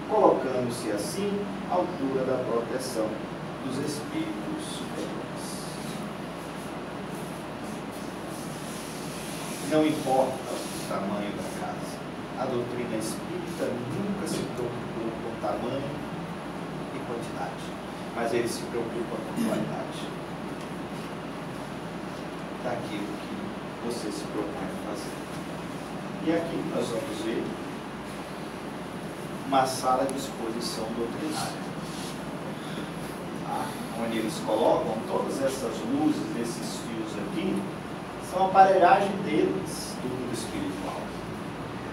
colocando-se assim à altura da proteção dos espíritos superiores. Não importa o tamanho da casa, a doutrina espírita nunca se preocupou com tamanho e quantidade, mas ele se preocupa com qualidade daquilo que você se propõe a fazer. E aqui nós vamos ver uma sala de exposição doutrinária, onde eles colocam todas essas luzes, esses fios aqui, são a aparelhagem deles, do mundo espiritual.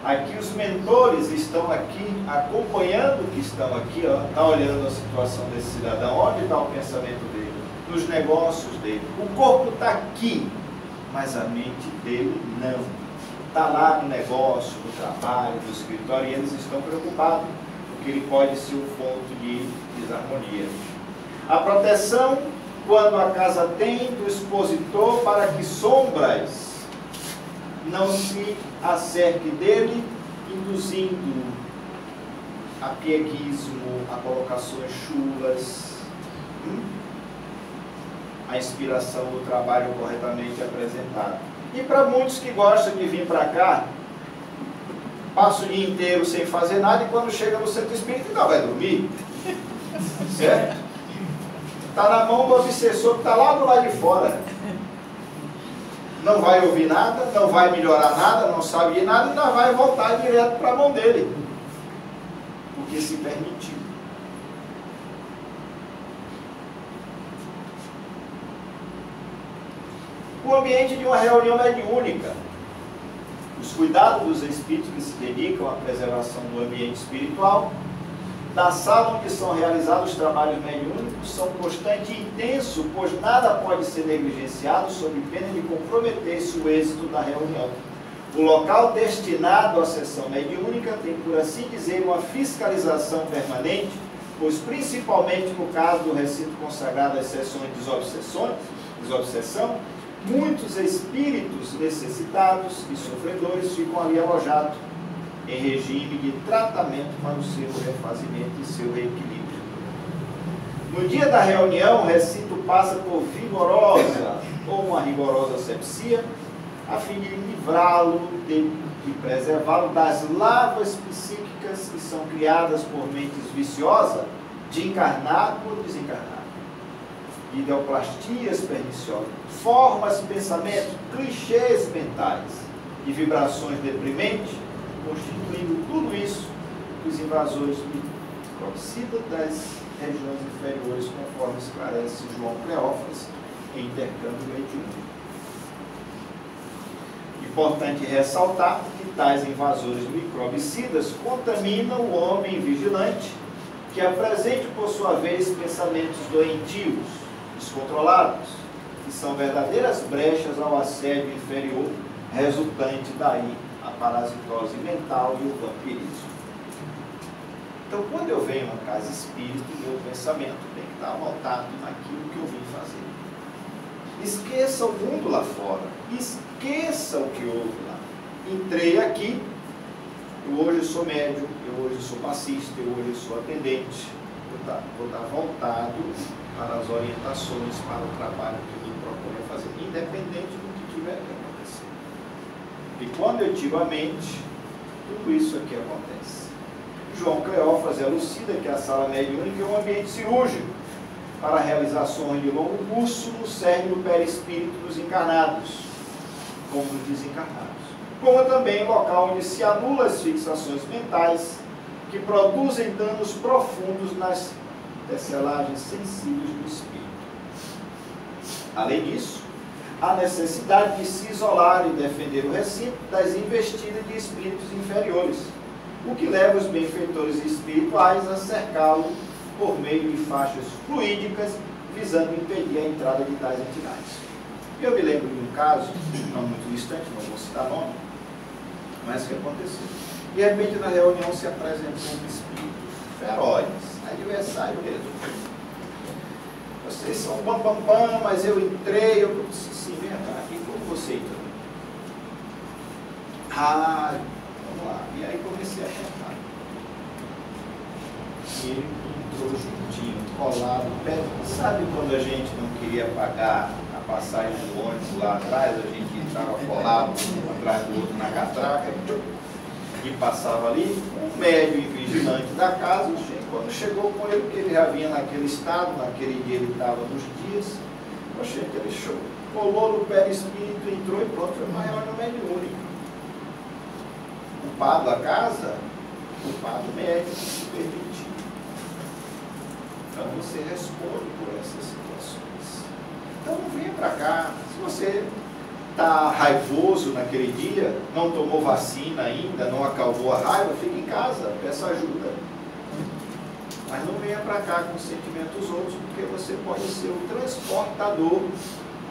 Aqui os mentores estão aqui, acompanhando que estão aqui, está olhando a situação desse cidadão, onde está o pensamento dele, nos negócios dele. O corpo está aqui, mas a mente dele não. Está lá no negócio, no trabalho, no escritório, e eles estão preocupados, porque ele pode ser um ponto de desarmonia. A proteção, quando a casa tem do expositor, para que sombras não se acerque dele, induzindo a pieguismo, a colocações chulas, a inspiração do trabalho corretamente apresentado. E para muitos que gostam de vir para cá, passa o dia inteiro sem fazer nada e quando chega no centro espírita não vai dormir. Certo? Está na mão do obsessor que está lá do lado de fora. Não vai ouvir nada, não vai melhorar nada, não sabe de nada e não vai voltar direto para a mão dele. Porque se permitiu. O ambiente de uma reunião mediúnica. Os cuidados dos espíritos que se dedicam à preservação do ambiente espiritual, da sala onde são realizados os trabalhos mediúnicos, são constantes e intensos, pois nada pode ser negligenciado sob pena de comprometer-se o êxito da reunião. O local destinado à sessão mediúnica tem, por assim dizer, uma fiscalização permanente, pois principalmente no caso do recinto consagrado às sessões de desobsessão, muitos espíritos necessitados e sofredores ficam ali alojados em regime de tratamento para o seu refazimento e seu reequilíbrio. No dia da reunião, o recinto passa por vigorosa ou uma rigorosa asepsia, a fim de livrá-lo, de preservá-lo das lavas psíquicas que são criadas por mentes viciosas, de encarnado ou desencarnado. Ideoplastias perniciosas, formas, pensamentos, clichês mentais e vibrações deprimentes, constituindo tudo isso os invasores microbicidas das regiões inferiores, conforme esclarece João Cleófas em Intercâmbio Mediúnico. Importante ressaltar que tais invasores microbicidas contaminam o homem vigilante, que apresente, por sua vez, pensamentos doentios, descontrolados, que são verdadeiras brechas ao assédio inferior, resultante daí a parasitose mental e o vampirismo. Então, quando eu venho a uma casa espírita, meu pensamento tem que estar voltado naquilo que eu vim fazer. Esqueça o mundo lá fora, esqueça o que houve lá. Entrei aqui, eu hoje sou médium, eu hoje sou passista, eu hoje sou atendente, vou estar voltado para as orientações, para o trabalho que eu procuro fazer, independente do que tiver que acontecer. E quando eu tiro a mente, tudo isso aqui acontece. João Cleófas elucida que a sala mediúnica é um ambiente cirúrgico para realizações de longo curso no cerne do perispírito dos encarnados, como dos desencarnados. Como também local onde se anulam as fixações mentais que produzem danos profundos nas tecelagens sensíveis do espírito. Além disso, há necessidade de se isolar e defender o recinto das investidas de espíritos inferiores, o que leva os benfeitores espirituais a cercá-lo por meio de faixas fluídicas, visando impedir a entrada de tais entidades. Eu me lembro de um caso, não muito distante, não vou citar nome, mas que aconteceu. De repente, na reunião, se apresentou um espírito feroz, adversário mesmo. Vocês são bam, bam, bam, mas eu entrei, eu disse assim, vem aqui, como você entrou? Ah, vamos lá. E aí comecei a cantar. E ele entrou juntinho, colado, perto. Sabe quando a gente não queria pagar a passagem do ônibus lá atrás, a gente estava colado um atrás do outro na catraca e passava ali? Um médium e vigilante da casa, quando chegou com ele, porque ele já vinha naquele estado, naquele dia ele estava nos dias, ele colou no perispírito, entrou e pronto, foi uma reunião mediúnica. Culpado a casa, culpado médico, se permitir. Então você responde por essas situações. Então não venha para cá. Se você está raivoso naquele dia, não tomou vacina ainda, não acalmou a raiva, fique em casa, peça ajuda. Mas não venha para cá com sentimentos outros, porque você pode ser o transportador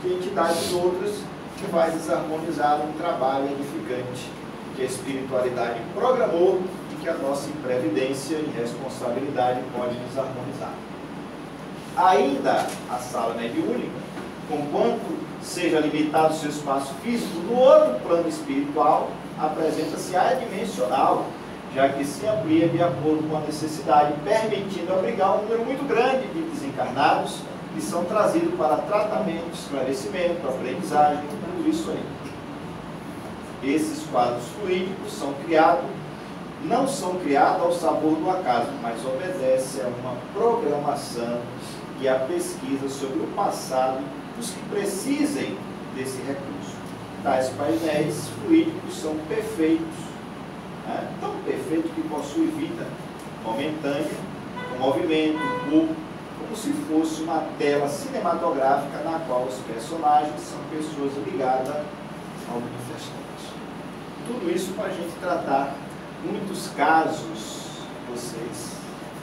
de entidades outras que vai desarmonizar um trabalho edificante que a espiritualidade programou e que a nossa imprevidência e responsabilidade pode desarmonizar. Ainda a sala mediúnica, conquanto seja limitado o seu espaço físico, no outro plano espiritual apresenta-se adimensional, já que se amplia de acordo com a necessidade, permitindo abrigar um número muito grande de desencarnados que são trazidos para tratamento, esclarecimento, aprendizagem, tudo isso aí. Esses quadros fluídicos não são criados ao sabor do acaso, mas obedecem a uma programação e a pesquisa sobre o passado dos que precisem desse recurso. Tais painéis fluídicos são perfeitos, tão perfeitos que possuem vida momentânea, com movimento, corpo, como se fosse uma tela cinematográfica na qual os personagens são pessoas ligadas ao manifestante. Tudo isso para a gente tratar muitos casos, vocês,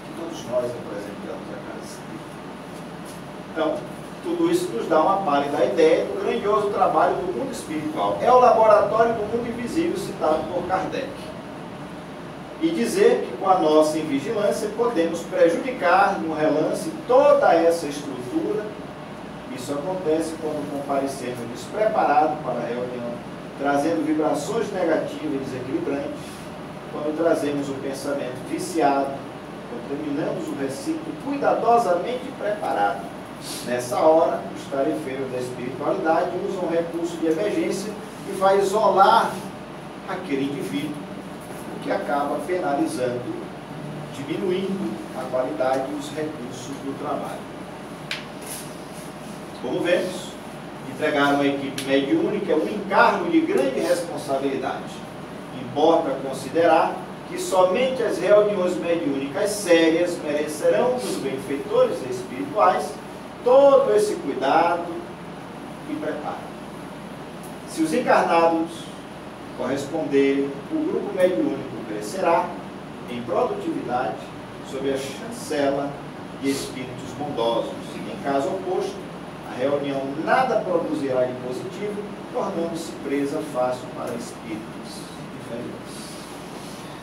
que todos nós apresentamos a casa espírita. Então, tudo isso nos dá uma pálida ideia do grandioso trabalho do mundo espiritual. É o laboratório do mundo invisível citado por Kardec. E dizer que com a nossa invigilância podemos prejudicar no relance toda essa estrutura. Isso acontece quando comparecemos despreparados para a reunião, trazendo vibrações negativas e desequilibrantes, quando trazemos um pensamento viciado, terminamos o versículo cuidadosamente preparado. Nessa hora, os tarefeiros da espiritualidade usam um recurso de emergência que vai isolar aquele indivíduo, o que acaba penalizando, diminuindo a qualidade e os recursos do trabalho. Como vemos, entregar uma equipe mediúnica é um encargo de grande responsabilidade. Importa considerar que somente as reuniões mediúnicas sérias merecerão dos benfeitores espirituais todo esse cuidado e preparo. Se os encarnados corresponderem, o grupo mediúnico crescerá em produtividade sob a chancela de espíritos bondosos. Em caso oposto, a reunião nada produzirá de positivo, tornando-se presa fácil para espíritos inferiores.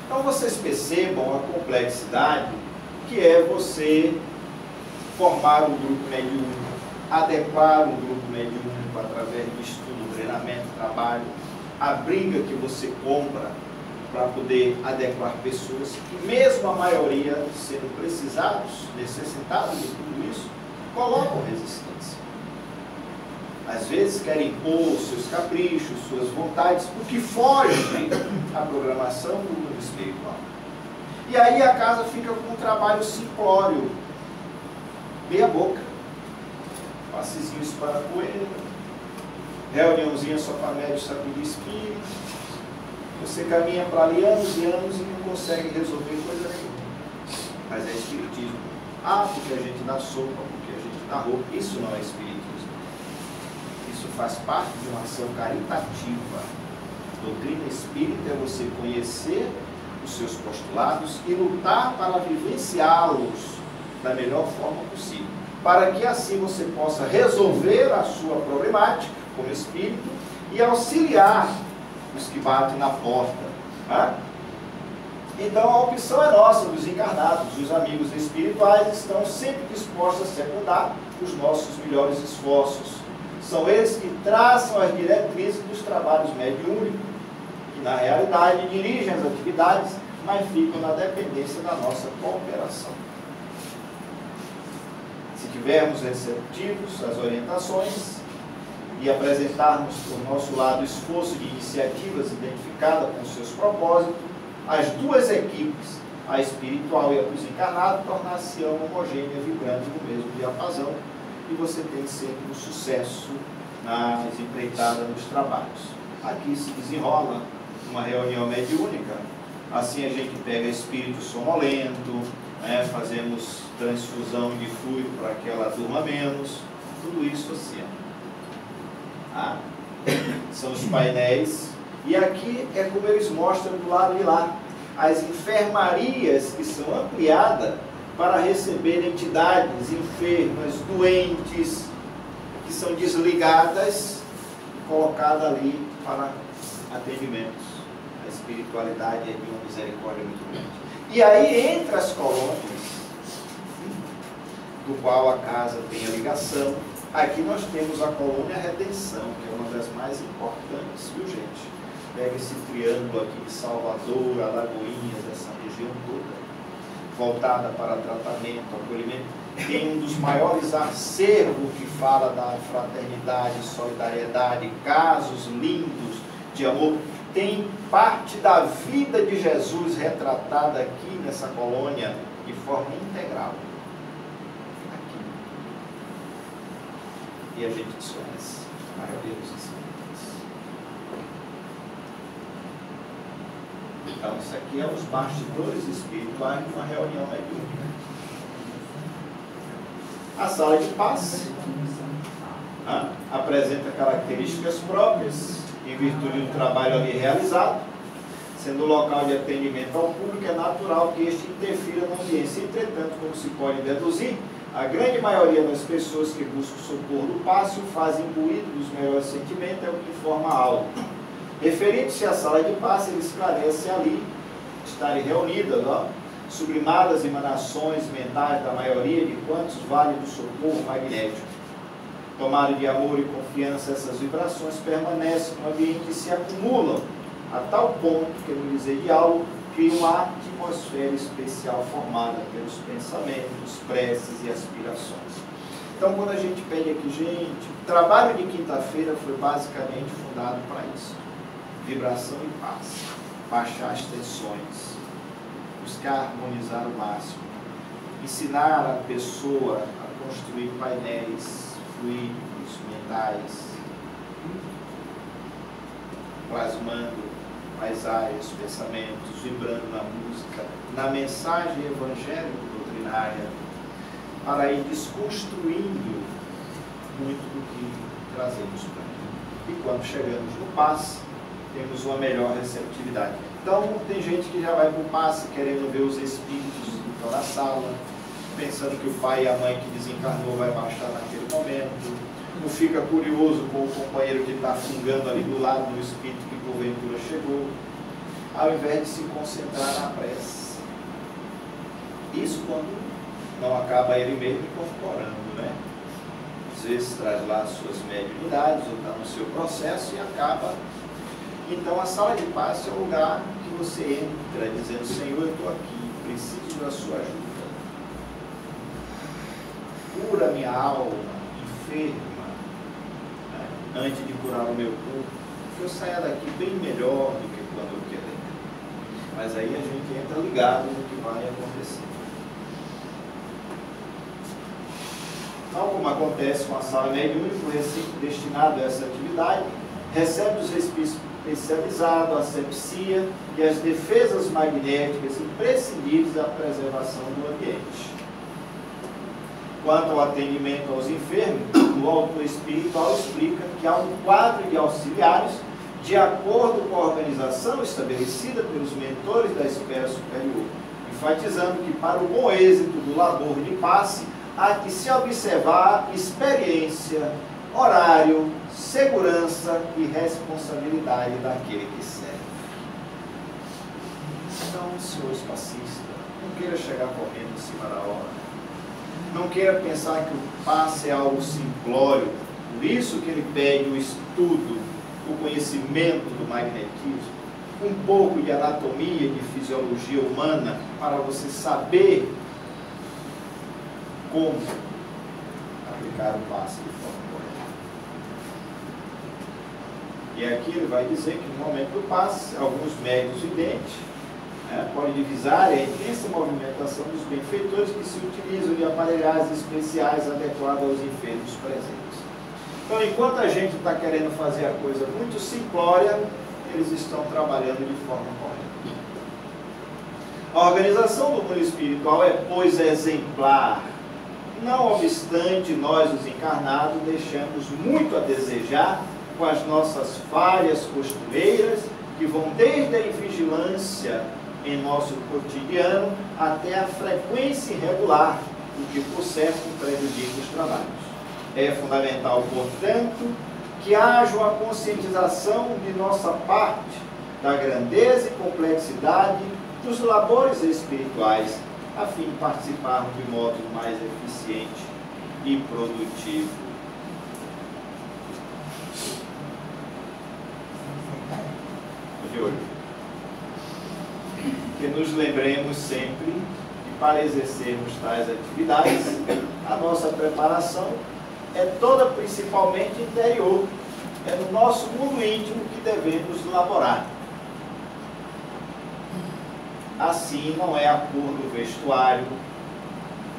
Então vocês percebam a complexidade que é você formar um grupo mediúnico, adequar um grupo mediúnico através de estudo, treinamento, trabalho, a briga que você compra para poder adequar pessoas que, mesmo a maioria sendo precisados, necessitados de tudo isso, colocam resistência. Às vezes querem impor seus caprichos, suas vontades, o que foge à programação do mundo espiritual. E aí a casa fica com um trabalho simplório, meia boca, passezinhos para poeira, reuniãozinha só para médios sacudir espírito. Você caminha para ali anos e anos e não consegue resolver coisa nenhuma. Mas é espiritismo. Ah, porque a gente dá sopa, porque a gente dá roupa. Isso não é espiritismo. Isso faz parte de uma ação caritativa. Doutrina espírita é você conhecer os seus postulados e lutar para vivenciá-los da melhor forma possível, para que assim você possa resolver a sua problemática como espírito e auxiliar os que batem na porta. Né? Então a opção é nossa, dos encarnados. Os amigos espirituais estão sempre dispostos a secundar os nossos melhores esforços. São eles que traçam as diretrizes dos trabalhos mediúnicos, que na realidade dirigem as atividades, mas ficam na dependência da nossa cooperação. Se tivermos receptivos às orientações e apresentarmos por nosso lado esforço de iniciativas identificadas com seus propósitos, as duas equipes, a espiritual e a dos encarnados, tornar-se-ão homogêneas, vibrando no mesmo diapasão, e você tem sempre um sucesso nas empreitadas dos trabalhos. Aqui se desenrola uma reunião mediúnica, assim a gente pega espírito sonolento, fazemos transfusão de fluido para que ela durma menos, tudo isso assim. São os painéis, e aqui é como eles mostram do lado de lá, as enfermarias que são ampliadas para receber entidades enfermas, doentes, que são desligadas e colocadas ali para atendimentos. A espiritualidade é de uma misericórdia muito grande. E aí, entre as colônias, do qual a casa tem a ligação, aqui nós temos a colônia Redenção, que é uma das mais importantes, viu gente? Pega esse triângulo aqui de Salvador, Alagoinhas, essa região toda, voltada para tratamento, acolhimento, tem um dos maiores acervos que fala da fraternidade, solidariedade, casos lindos de amor. Tem parte da vida de Jesus retratada aqui nessa colônia de forma integral. Aqui. E a gente desconhece. Maravilha dos ensinamentos. Então, isso aqui é os bastidores espirituais de uma reunião mediúnica. A sala de paz apresenta características próprias em virtude do trabalho ali realizado. Sendo local de atendimento ao público, é natural que este interfira na audiência. Entretanto, como se pode deduzir, a grande maioria das pessoas que buscam o socorro do passe o fazem imbuído dos melhores sentimentos, é o que informa algo. Referindo-se à sala de passe, ele esclarece ali estarem reunidas, sublimadas emanações mentais da maioria de quantos vale do socorro magnético. Tomado de amor e confiança, essas vibrações permanecem no ambiente e se acumulam a tal ponto que, no dizer de algo, cria um ar de atmosfera especial formada pelos pensamentos, preces e aspirações. Então, quando a gente pede aqui, gente, o trabalho de quinta-feira foi basicamente fundado para isso. Vibração e paz. Baixar as tensões. Buscar harmonizar o máximo. Ensinar a pessoa a construir painéis fluídicos, mentais, plasmando paisagens, pensamentos, vibrando na música, na mensagem evangélico-doutrinária, para ir desconstruindo muito do que trazemos para mim. E quando chegamos no passe, temos uma melhor receptividade. Então, tem gente que já vai para o passe querendo ver os espíritos que estão na sala, pensando que o pai e a mãe que desencarnou vai baixar naquele momento, ou fica curioso com o companheiro que está fungando ali do lado do espírito que porventura chegou, ao invés de se concentrar na prece. Isso quando não acaba ele mesmo incorporando, né? Às vezes traz lá as suas mediunidades, ou está no seu processo e acaba. Então a sala de passe é o lugar que você entra dizendo: Senhor, eu estou aqui, preciso da sua ajuda. Cura minha alma enferma, né? Antes de curar o meu corpo, que eu saia daqui bem melhor do que quando eu quero. Mas aí a gente entra ligado no que vai acontecer. Tal como acontece com a sala mediúnica, o recinto destinado a essa atividade recebe os respícios especializados, a asepsia e as defesas magnéticas imprescindíveis à preservação do ambiente. Quanto ao atendimento aos enfermos, o autor espiritual explica que há um quadro de auxiliares de acordo com a organização estabelecida pelos mentores da esfera superior, enfatizando que para o bom êxito do labor de passe há que se observar experiência, horário, segurança e responsabilidade daquele que serve. Então, senhores passistas, não queira chegar correndo em cima da hora. Não queira pensar que o passe é algo simplório. Por isso que ele pede o estudo, o conhecimento do magnetismo, um pouco de anatomia, de fisiologia humana, para você saber como aplicar o passe de forma correta. E aqui ele vai dizer que no momento do passe, alguns médiuns videntes podem divisar a intensa movimentação dos benfeitores que se utilizam de aparelhagens especiais adequadas aos enfermos presentes. Então, enquanto a gente está querendo fazer a coisa muito simplória, eles estão trabalhando de forma correta. A organização do mundo espiritual é, pois, exemplar. Não obstante, nós, os encarnados, deixamos muito a desejar com as nossas falhas costureiras, que vão desde a invigilância em nosso cotidiano até a frequência irregular, o que, por certo, prejudica os trabalhos. É fundamental, portanto, que haja uma conscientização de nossa parte da grandeza e complexidade dos labores espirituais, a fim de participarmos de modo mais eficiente e produtivo. De olho. Que nos lembremos sempre que para exercermos tais atividades, a nossa preparação é toda principalmente interior. É no nosso mundo íntimo que devemos laborar. Assim, não é a cor do vestuário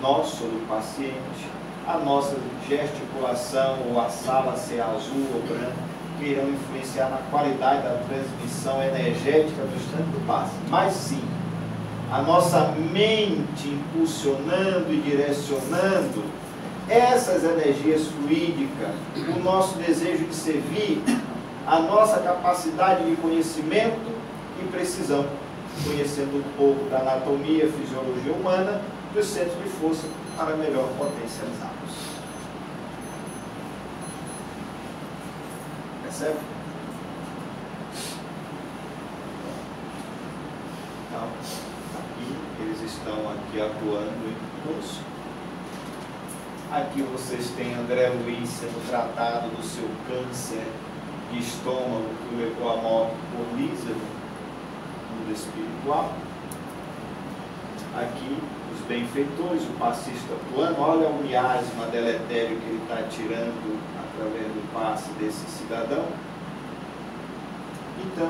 nosso ou do paciente, a nossa gesticulação ou a sala ser azul ou branca, que irão influenciar na qualidade da transmissão energética do instante do passe. Mas sim, a nossa mente impulsionando e direcionando essas energias fluídicas, o nosso desejo de servir, a nossa capacidade de conhecimento e precisão, conhecendo um pouco da anatomia, fisiologia humana, dos centros de força para melhor potencializá-los. Percebe? Então, aqui eles estão aqui atuando conosco. Aqui vocês têm André Luiz sendo tratado do seu câncer de estômago que o levou à morte por Lisa, no mundo espiritual. aqui os benfeitores, o passista atuando, olha o miasma deletério que ele está tirando através do passe desse cidadão. Então,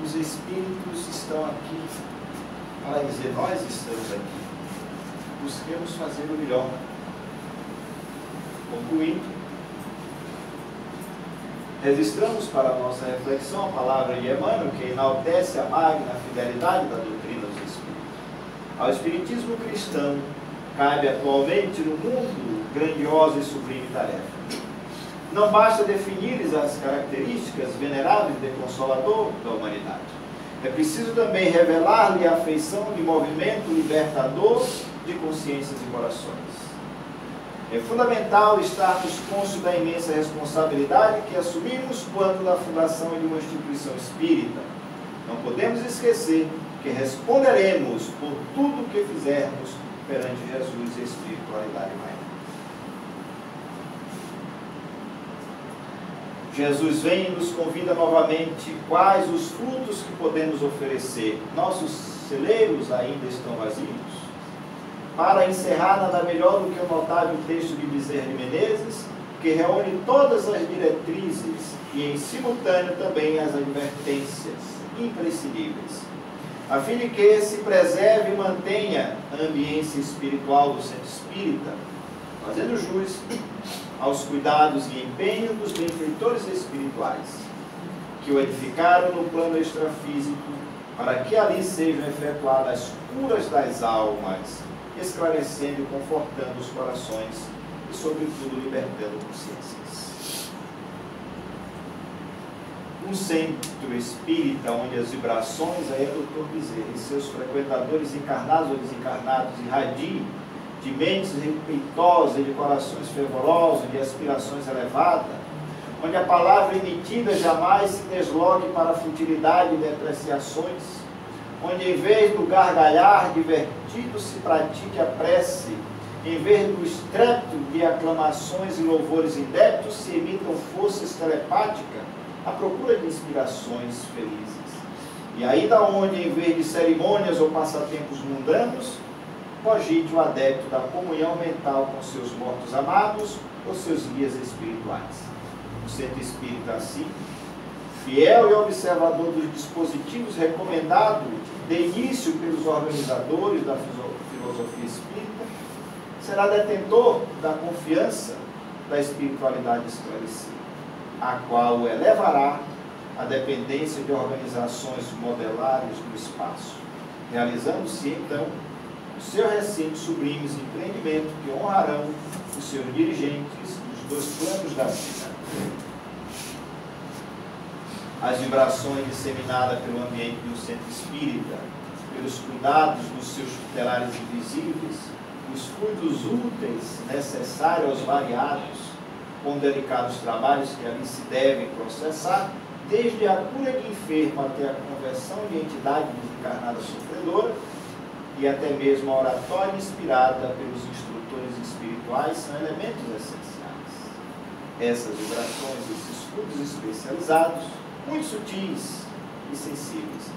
os espíritos estão aqui para dizer, nós estamos aqui, busquemos fazer o melhor. Concluindo, registramos para a nossa reflexão a palavra de Emmanuel, que enaltece a magna fidelidade da doutrina dos Espíritos. Ao Espiritismo cristão, cabe atualmente no mundo grandiosa e sublime tarefa. Não basta definir-lhes as características veneráveis de consolador da humanidade. É preciso também revelar-lhe a afeição de movimento libertador de consciências e corações. É fundamental estarmos conscientes da imensa responsabilidade que assumimos quando da fundação de uma instituição espírita. Não podemos esquecer que responderemos por tudo o que fizermos perante Jesus e a espiritualidade maior. Jesus vem e nos convida novamente. Quais os frutos que podemos oferecer? Nossos celeiros ainda estão vazios? Para encerrar, nada melhor do que o notável texto de Bezerra de Menezes, que reúne todas as diretrizes e, em simultâneo, também as advertências imprescindíveis, a fim de que se preserve e mantenha a ambiência espiritual do centro espírita, fazendo jus aos cuidados e empenho dos benfeitores espirituais, que o edificaram no plano extrafísico, para que ali sejam efetuadas as curas das almas, esclarecendo e confortando os corações e, sobretudo, libertando consciências. Um centro espírita onde as vibrações, aí é o Dr. Bezerra e seus frequentadores encarnados ou desencarnados irradiem de mentes respeitosas, de corações fervorosos, de aspirações elevadas, onde a palavra emitida jamais se desloque para a futilidade e depreciações, onde em vez do gargalhar divertido se pratique a prece, em vez do estrépito de aclamações e louvores indébitos se emitam forças telepáticas à procura de inspirações felizes. E ainda onde, em vez de cerimônias ou passatempos mundanos, cogite o adepto da comunhão mental com seus mortos amados ou seus guias espirituais. O centro espírita, assim, fiel e observador dos dispositivos recomendados de início pelos organizadores da filosofia espírita, será detentor da confiança da espiritualidade esclarecida, a qual o elevará à dependência de organizações modelares do espaço, realizando-se então os seus recintos sublimes empreendimentos que honrarão os seus dirigentes dos dois planos da vida. As vibrações disseminadas pelo ambiente do centro espírita, pelos cuidados dos seus tutelares invisíveis, os fluidos úteis necessários aos variados, com delicados trabalhos que ali se devem processar, desde a cura de enfermo até a conversão de entidade desencarnada sofredora, e até mesmo a oratória inspirada pelos instrutores espirituais, são elementos essenciais. Essas vibrações, esses fluidos especializados, muito sutis e sensíveis,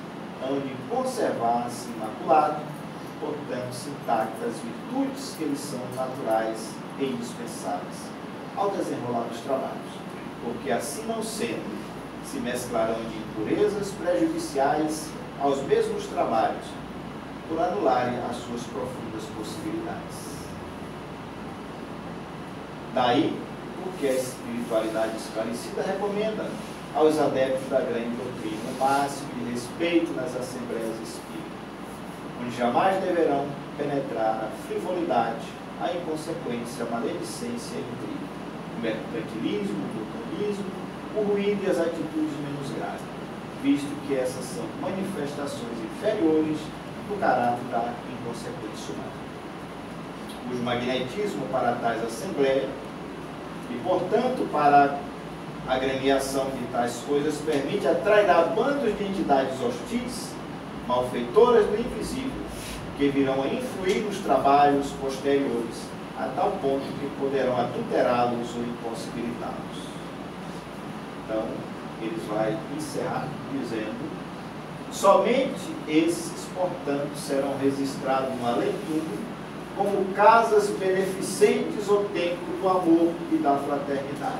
hão de conservar-se imaculados, portanto, intactas as virtudes que eles são naturais e indispensáveis ao desenrolar dos trabalhos, porque assim não sendo, se mesclarão de impurezas prejudiciais aos mesmos trabalhos, por anularem as suas profundas possibilidades. Daí, porque a espiritualidade esclarecida recomenda aos adeptos da grande doutrina o máximo de respeito nas assembleias espíritas, onde jamais deverão penetrar a frivolidade, a inconsequência, a maledicência e o intriga, o mercantilismo, o oportunismo, o ruído e as atitudes menos graves, visto que essas são manifestações inferiores do caráter da inconsequência humana, cujo magnetismo para tais assembleias e, portanto, para a agremiação de tais coisas permite atrair a bandos de entidades hostis, malfeitoras do invisível, que virão a influir nos trabalhos posteriores, a tal ponto que poderão adulterá-los ou impossibilitá-los. Então, eles vai encerrar dizendo Somente esses, portanto, serão registrados no além-túmulo como casas beneficentes ao templo do amor e da fraternidade,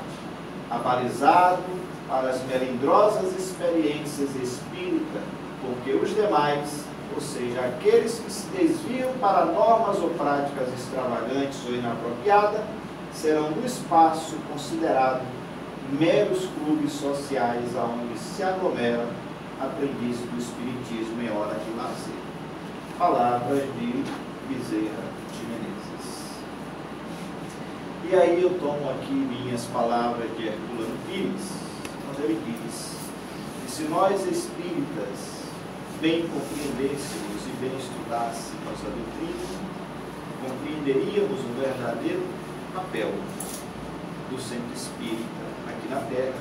abalizado para as melindrosas experiências espíritas, porque os demais, ou seja, aqueles que se desviam para normas ou práticas extravagantes ou inapropriadas, serão no espaço considerado meros clubes sociais onde se aglomeram aprendizes do Espiritismo em hora de lazer. Palavras de Bezerra de Menezes. E aí eu tomo aqui minhas palavras de Herculano Pires, quando ele diz que se nós espíritas bem compreendêssemos e bem estudássemos a doutrina, compreenderíamos o verdadeiro papel do centro espírita aqui na Terra,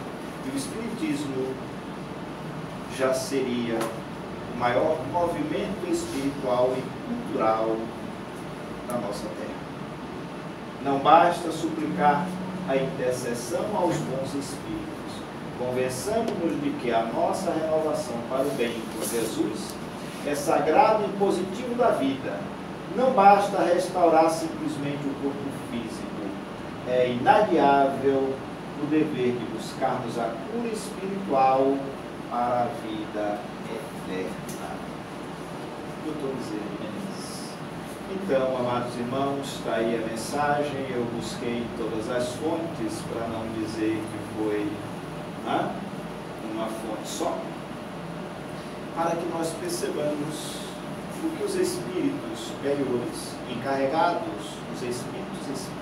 e o Espiritismo já seria o maior movimento espiritual e cultural da nossa Terra. Não basta suplicar a intercessão aos bons espíritos. Convençamos-nos de que a nossa renovação para o bem por Jesus é sagrado e positivo da vida. Não basta restaurar simplesmente o corpo físico. É inadiável o dever de buscarmos a cura espiritual para a vida eterna. Doutor Bezerra de Menezes. Então, amados irmãos, está aí a mensagem. Eu busquei todas as fontes, para não dizer que foi uma fonte só, para que nós percebamos o que os espíritos superiores, encarregados, os espíritos espíritas,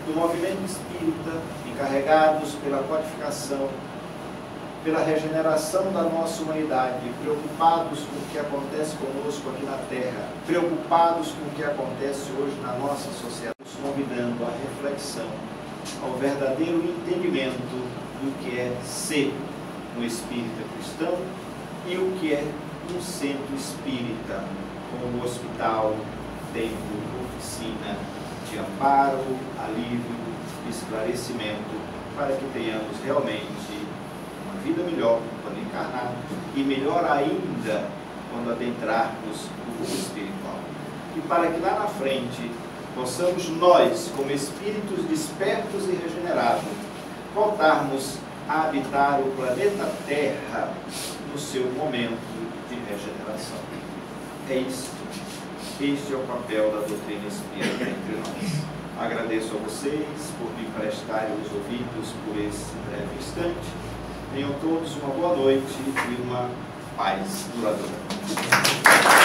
do movimento espírita, encarregados pela codificação, pela regeneração da nossa humanidade, preocupados com o que acontece conosco aqui na Terra, preocupados com o que acontece hoje na nossa sociedade, nos convidando à reflexão, ao verdadeiro entendimento do que é ser um espírita cristão e o que é um centro espírita, como hospital, templo, oficina de amparo, alívio, esclarecimento, para que tenhamos realmente uma vida melhor quando encarnar e melhor ainda quando adentrarmos no mundo espiritual. E para que lá na frente possamos nós, como espíritos despertos e regenerados, voltarmos a habitar o planeta Terra no seu momento de regeneração. É isto. Este é o papel da doutrina espírita entre nós. Agradeço a vocês por me prestarem os ouvidos por esse breve instante. Tenham todos uma boa noite e uma paz duradoura.